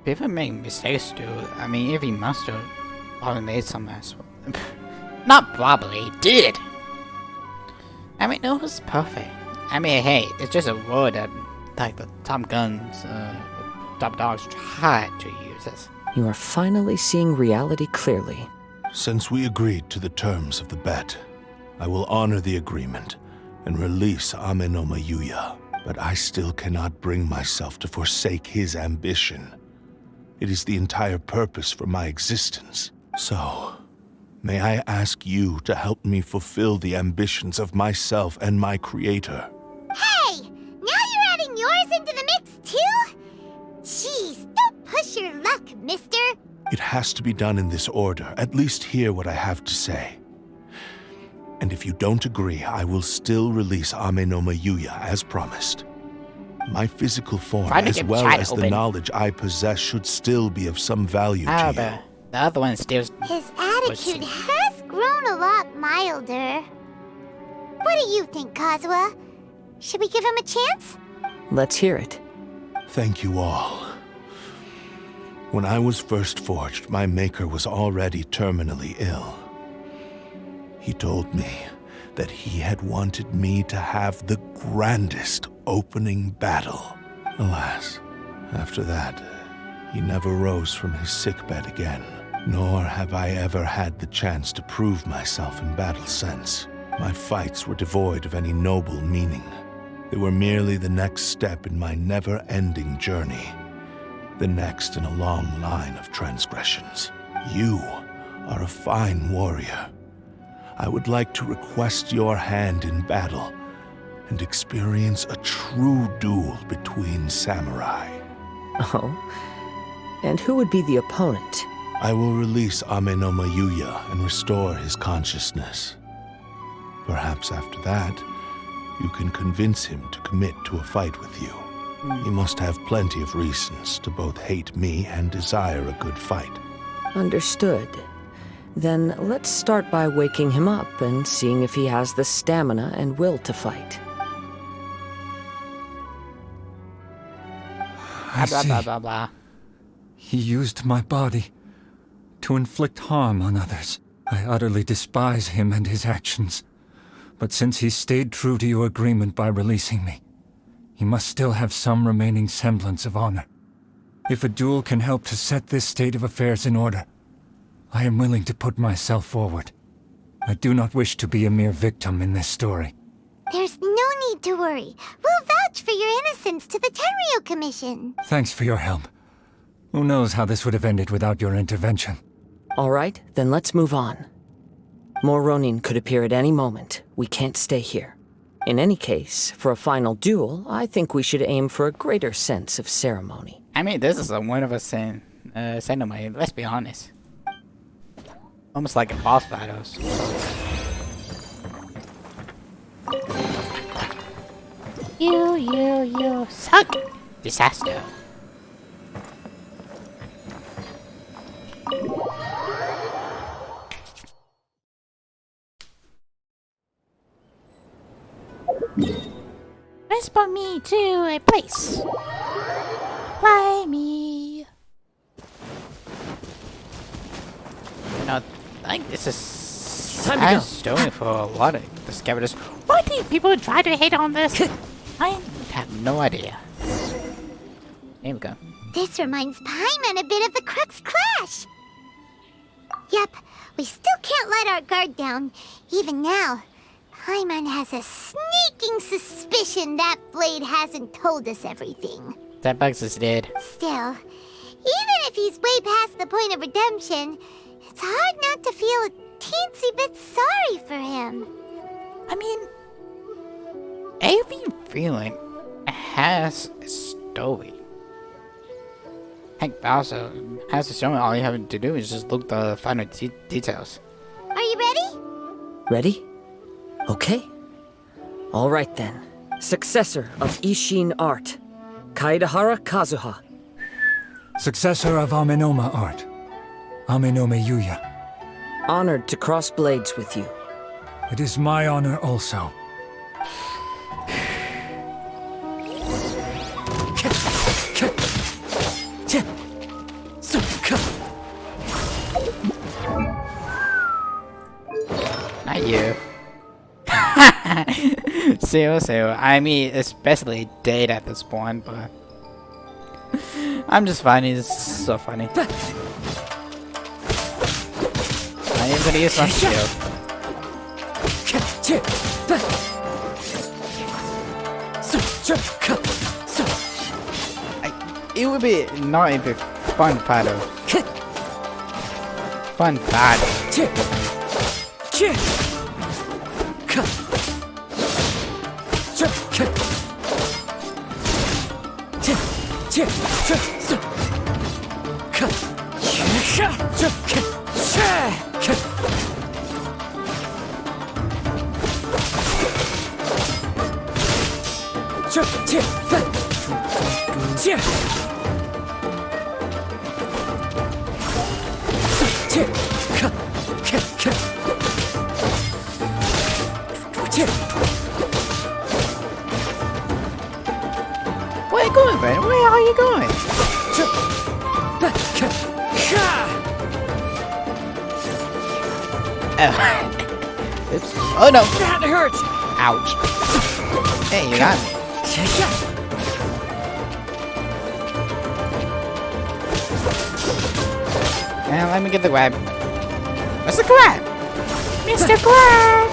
People make mistakes, dude. I mean, every monster probably made some mess. Not probably, did. I mean, it was perfect. I mean, hey, it's just a word that, like, the top guns, top dogs tried to use this. You are finally seeing reality clearly. Since we agreed to the terms of the bet, I will honor the agreement and release Amenoma Yuya. But I still cannot bring myself to forsake his ambition. It is the entire purpose for my existence. So, may I ask you to help me fulfill the ambitions of myself and my creator? Hey! Now you're adding yours into the mix, too? Jeez, don't push your luck, mister. It has to be done in this order. At least hear what I have to say. And if you don't agree, I will still release Amenoma Yuya as promised. My physical form, as well as the knowledge I possess, should still be of some value to you. The other one still... His attitude has grown a lot milder. What do you think, Kazuha? Should we give him a chance? Let's hear it. Thank you all. When I was first forged, my maker was already terminally ill. He told me that he had wanted me to have the grandest opening battle. Alas, after that, he never rose from his sickbed again, nor have I ever had the chance to prove myself in battle since. My fights were devoid of any noble meaning. They were merely the next step in my never-ending journey, the next in a long line of transgressions. You are a fine warrior. I would like to request your hand in battle and experience a true duel between samurai. Oh? And who would be the opponent? I will release Amenoma Yuya and restore his consciousness. Perhaps after that, you can convince him to commit to a fight with you. He must have plenty of reasons to both hate me and desire a good fight. Understood. Then let's start by waking him up and seeing if he has the stamina and will to fight. I Blah, see. blah, blah, blah. He used my body to inflict harm on others. I utterly despise him and his actions. But since he stayed true to your agreement by releasing me, he must still have some remaining semblance of honor. If a duel can help to set this state of affairs in order, I am willing to put myself forward. I do not wish to be a mere victim in this story. There's no need to worry. We'll vouch for your innocence to the Tenryu Commission. Thanks for your help. Who knows how this would have ended without your intervention? All right, then let's move on. More Ronin could appear at any moment. We can't stay here. In any case, for a final duel, I think we should aim for a greater sense of ceremony. I mean, this is a one of a cinema, let's be honest. Almost like a boss battle. You suck! Disaster. Transport me to a place. Fly me. Now, I think this is Time to go. story for a lot of the scavengers. Why do people try to hate on this? I have no idea. Here we go. This reminds Paimon a bit of the Crux Clash. Yep, we still can't let our guard down. Even now, Paimon has a sneaking suspicion that Blade hasn't told us everything. That Bugs is dead. Still, even if he's way past the point of redemption, it's hard not to feel a teensy bit sorry for him. I mean, every feeling has a story. Heck, Bowser has a story. All you have to do is just look the finer details. Are you ready? Ready? Okay. All right then. Successor of Ishin art, Kaidahara Kazuha. Successor of Amenoma art, Amenome Yuya. Honored to cross blades with you. It is my honor also. Not you. So, I mean, especially Date at this point, but I'm just finding this so funny. I am gonna use my shield. It would be not even fun battle. Fun battle. Where are you going, man? Where are you going? Oops. Oh no! That hurts! Ouch. Hey, you got me. Now let me get the grab. What's the grab? Mr. Grab!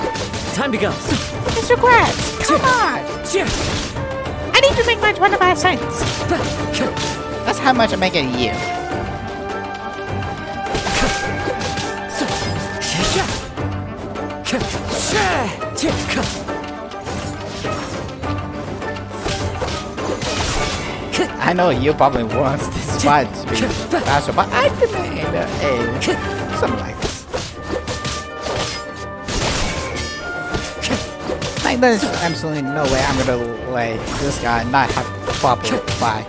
Time to go. Mr. Grab! Come on! I need to make my 25 cents. That's how much I'm making a year. I know you probably want this fight to be faster, but I demand something like this. There's absolutely no way I'm gonna let this guy not have proper reply.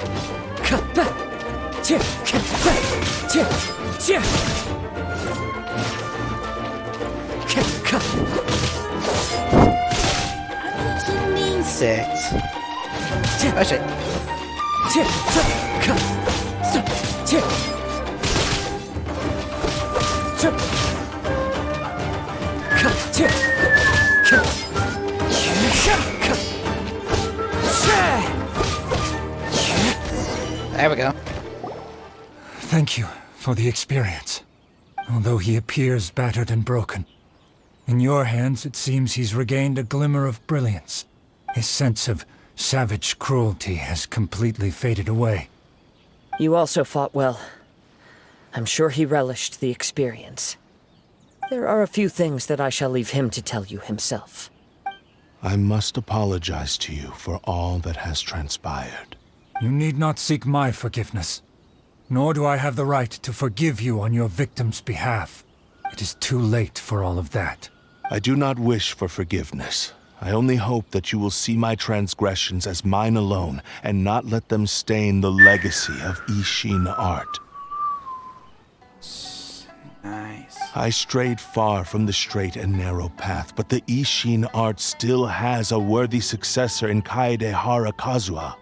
Six. Oh shit. There we go. Thank you for the experience. Although he appears battered and broken, in your hands it seems he's regained a glimmer of brilliance. His sense of savage cruelty has completely faded away. You also fought well. I'm sure he relished the experience. There are a few things that I shall leave him to tell you himself. I must apologize to you for all that has transpired. You need not seek my forgiveness. Nor do I have the right to forgive you on your victim's behalf. It is too late for all of that. I do not wish for forgiveness. I only hope that you will see my transgressions as mine alone, and not let them stain the legacy of Ishin art. Nice. I strayed far from the straight and narrow path, but the Ishin art still has a worthy successor in Kaedehara Kazuha.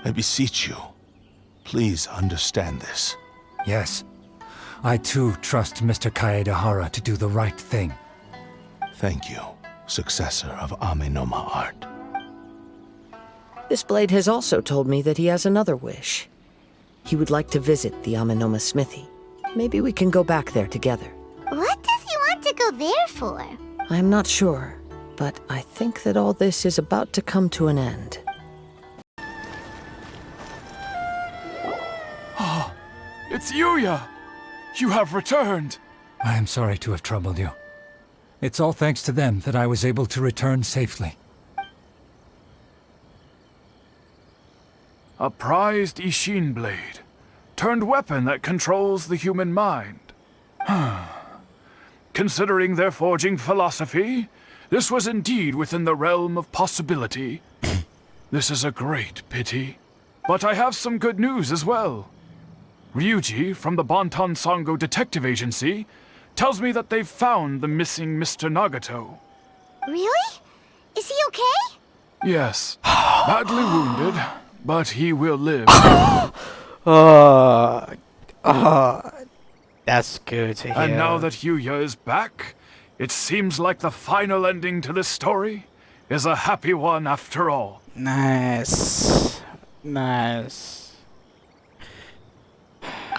I beseech you, please understand this. Yes. I too trust Mr. Kaedehara to do the right thing. Thank you, successor of Amenoma art. This blade has also told me that he has another wish. He would like to visit the Amenoma smithy. Maybe we can go back there together. What does he want to go there for? I'm not sure, but I think that all this is about to come to an end. It's Yuya! You have returned! I am sorry to have troubled you. It's all thanks to them that I was able to return safely. A prized Ishin blade, turned weapon that controls the human mind. Considering their forging philosophy, this was indeed within the realm of possibility. This is a great pity. But I have some good news as well. Ryuji, from the Bonton Sango Detective Agency, tells me that they've found the missing Mr. Nagato. Really? Is he okay? Yes, badly wounded, but he will live. That's good to hear. And now that Yuya is back, it seems like the final ending to this story is a happy one after all. Nice. Nice.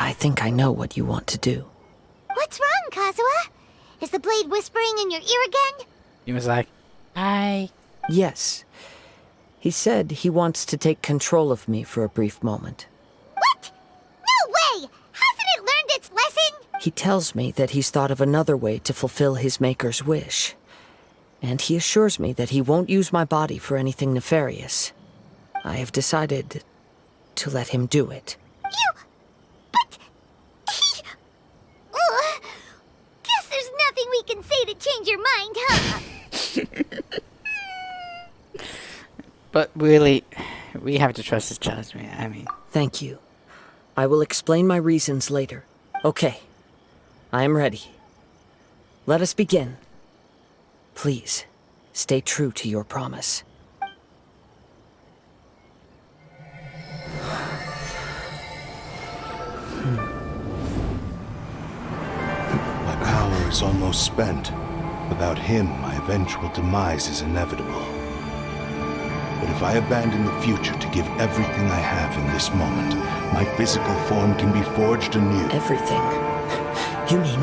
I think I know what you want to do. What's wrong, Kazuha? Is the blade whispering in your ear again? He was like, hi. Yes. He said he wants to take control of me for a brief moment. What? No way! Hasn't it learned its lesson? He tells me that he's thought of another way to fulfill his maker's wish. And he assures me that he won't use my body for anything nefarious. I have decided to let him do it. But... Guess there's nothing we can say to change your mind, huh? But really, we have to trust his judgment. I mean... Thank you. I will explain my reasons later. Okay. I am ready. Let us begin. Please, stay true to your promise. My power is almost spent. Without him, my eventual demise is inevitable. But if I abandon the future to give everything I have in this moment, my physical form can be forged anew. Everything? You mean...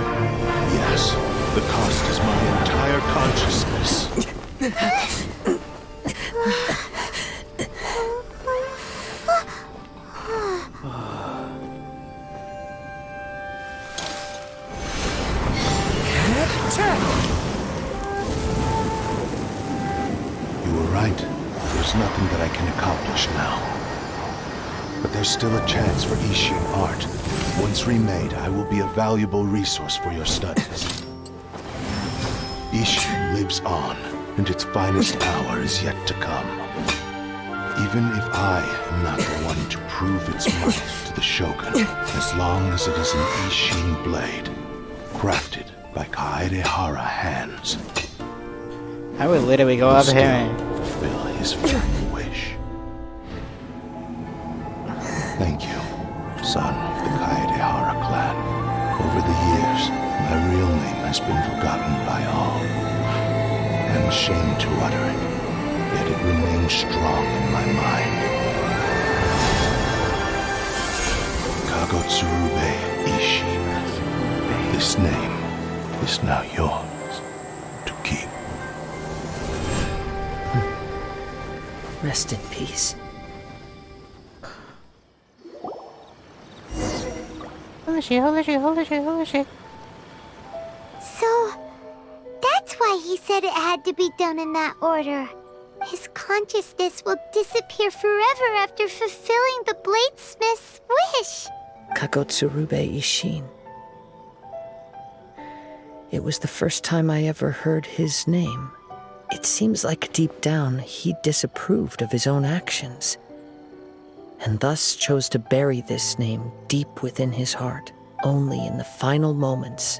Yes. The cost is my entire consciousness. You were right. There's nothing that I can accomplish now. But there's still a chance for Ishin art. Once remade, I will be a valuable resource for your studies. Ishin lives on. and its finest hour is yet to come. Even if I am not the one to prove its might to the Shogun, as long as it is an Ishin blade, crafted by Kaedehara hands, I would literally go will up here still and... fulfill his final wish. Thank you, son of the Kaedehara clan. Over the years, my real name has been forgotten by all. I'm ashamed to utter it, yet it remains strong in my mind. Kagotsurube Ishin. This name is now yours to keep. Rest in peace. Holy shit, holy shit, holy shit, holy shit. So, that's why he said it had to be done in that order. His consciousness will disappear forever after fulfilling the bladesmith's wish. Kagotsurube Ishin. It was the first time I ever heard his name. It seems like deep down he disapproved of his own actions, and thus chose to bury this name deep within his heart. Only in the final moments,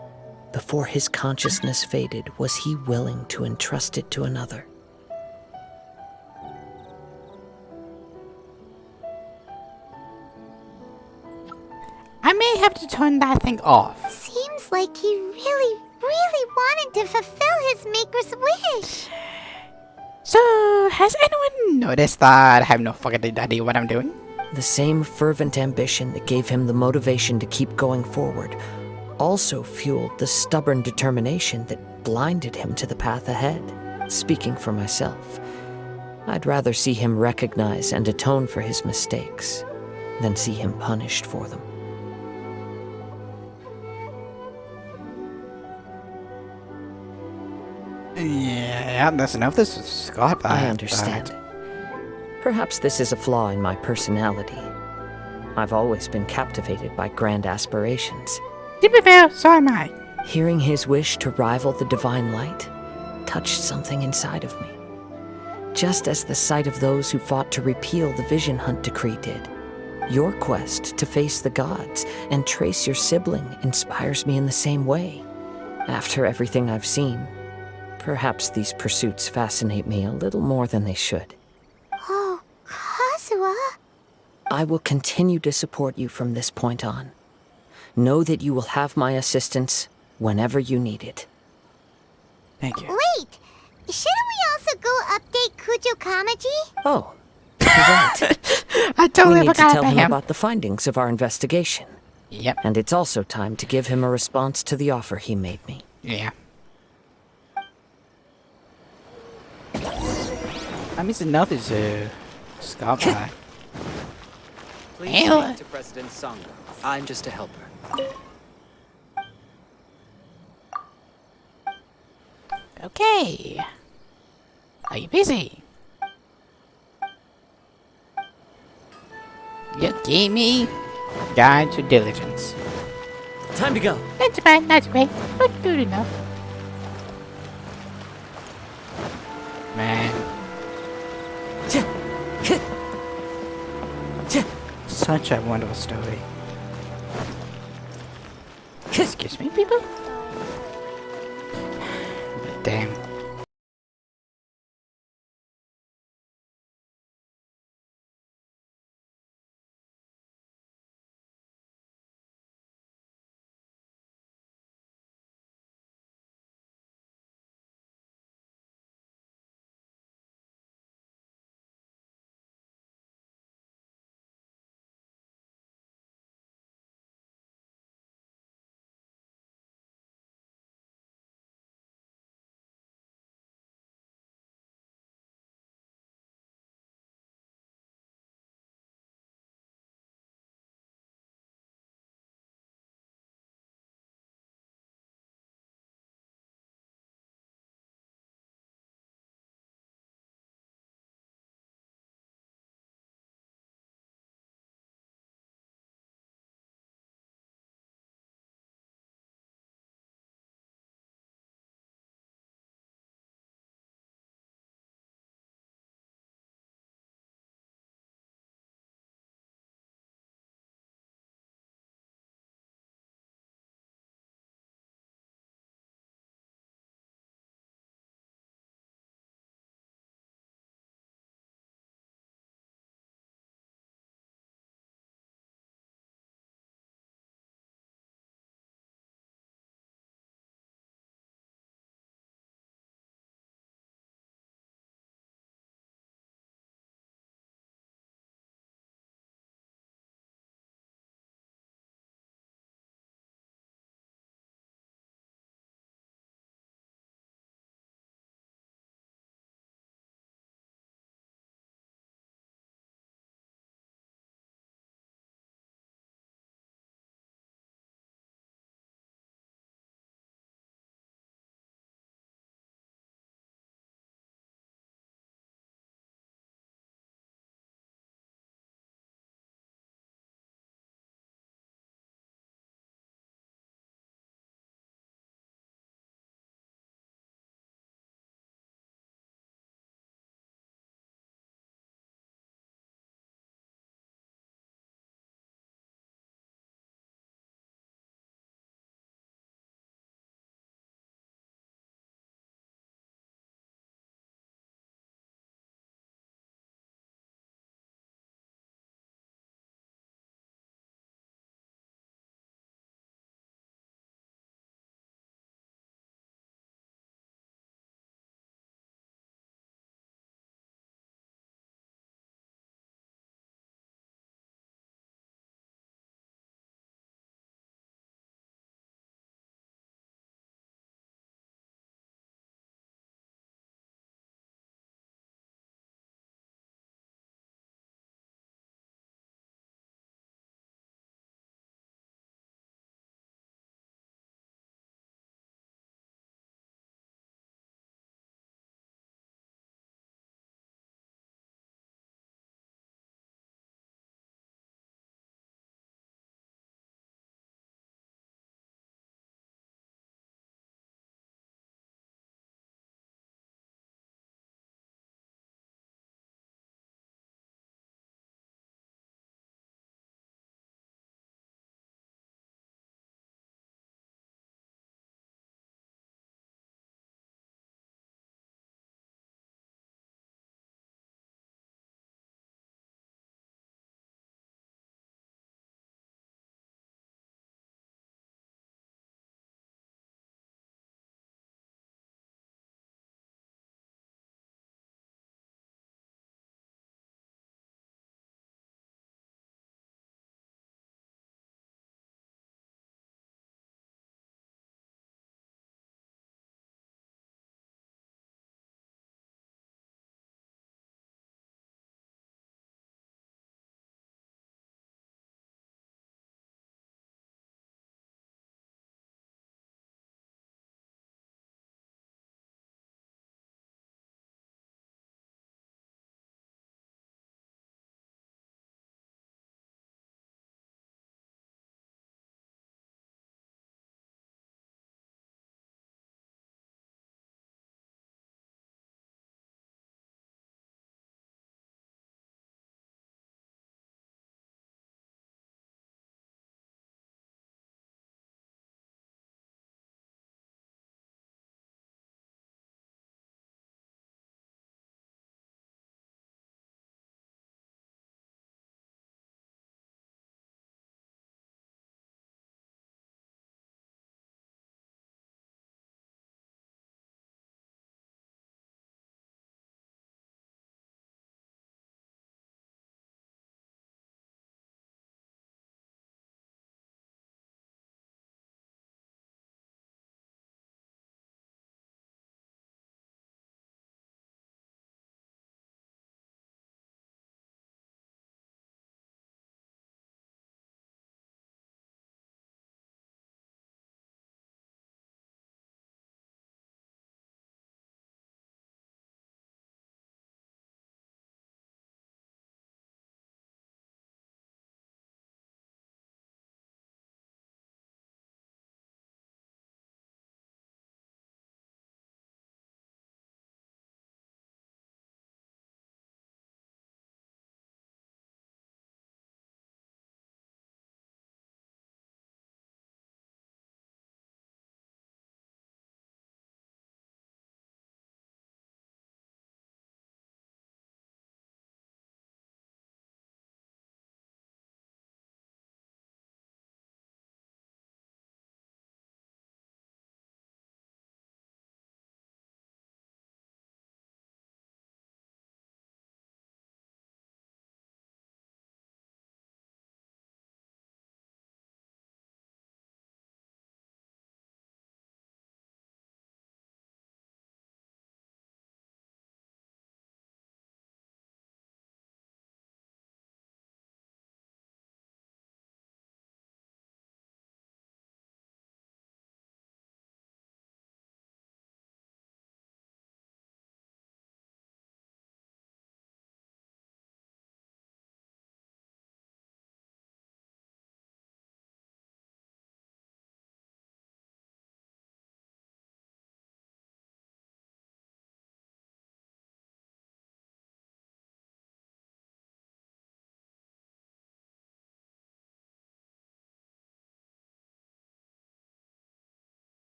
before his consciousness faded, was he willing to entrust it to another. I may have to turn that thing off. Seems like he really wanted to fulfill his maker's wish. So, has anyone noticed that I have no fucking idea what I'm doing? The same fervent ambition that gave him the motivation to keep going forward also fueled the stubborn determination that blinded him to the path ahead. Speaking for myself, I'd rather see him recognize and atone for his mistakes than see him punished for them. Yeah, that's enough. This is Scott. I understand. Perhaps this is a flaw in my personality. I've always been captivated by grand aspirations. To be fair, so am I. Hearing his wish to rival the divine light touched something inside of me. Just as the sight of those who fought to repeal the Vision Hunt decree did. Your quest to face the gods and trace your sibling inspires me in the same way. After everything I've seen, perhaps these pursuits fascinate me a little more than they should. Oh, Kazuha. I will continue to support you from this point on. Know that you will have my assistance whenever you need it. Thank you. Wait, shouldn't we also go update Kujo Kamaji? Oh, you're right. I We totally need to forgot tell about him him. about the findings of our investigation. Yep. And it's also time to give him a response to the offer he made me. Yeah. I miss enough is Scott guy. Please speak to President Sangha. I'm just a helper. Okay. Are you busy? You gave me guide to diligence. Time to go. That's bad, that's great, but good enough. Man. Such a wonderful story. Excuse me, people? But damn.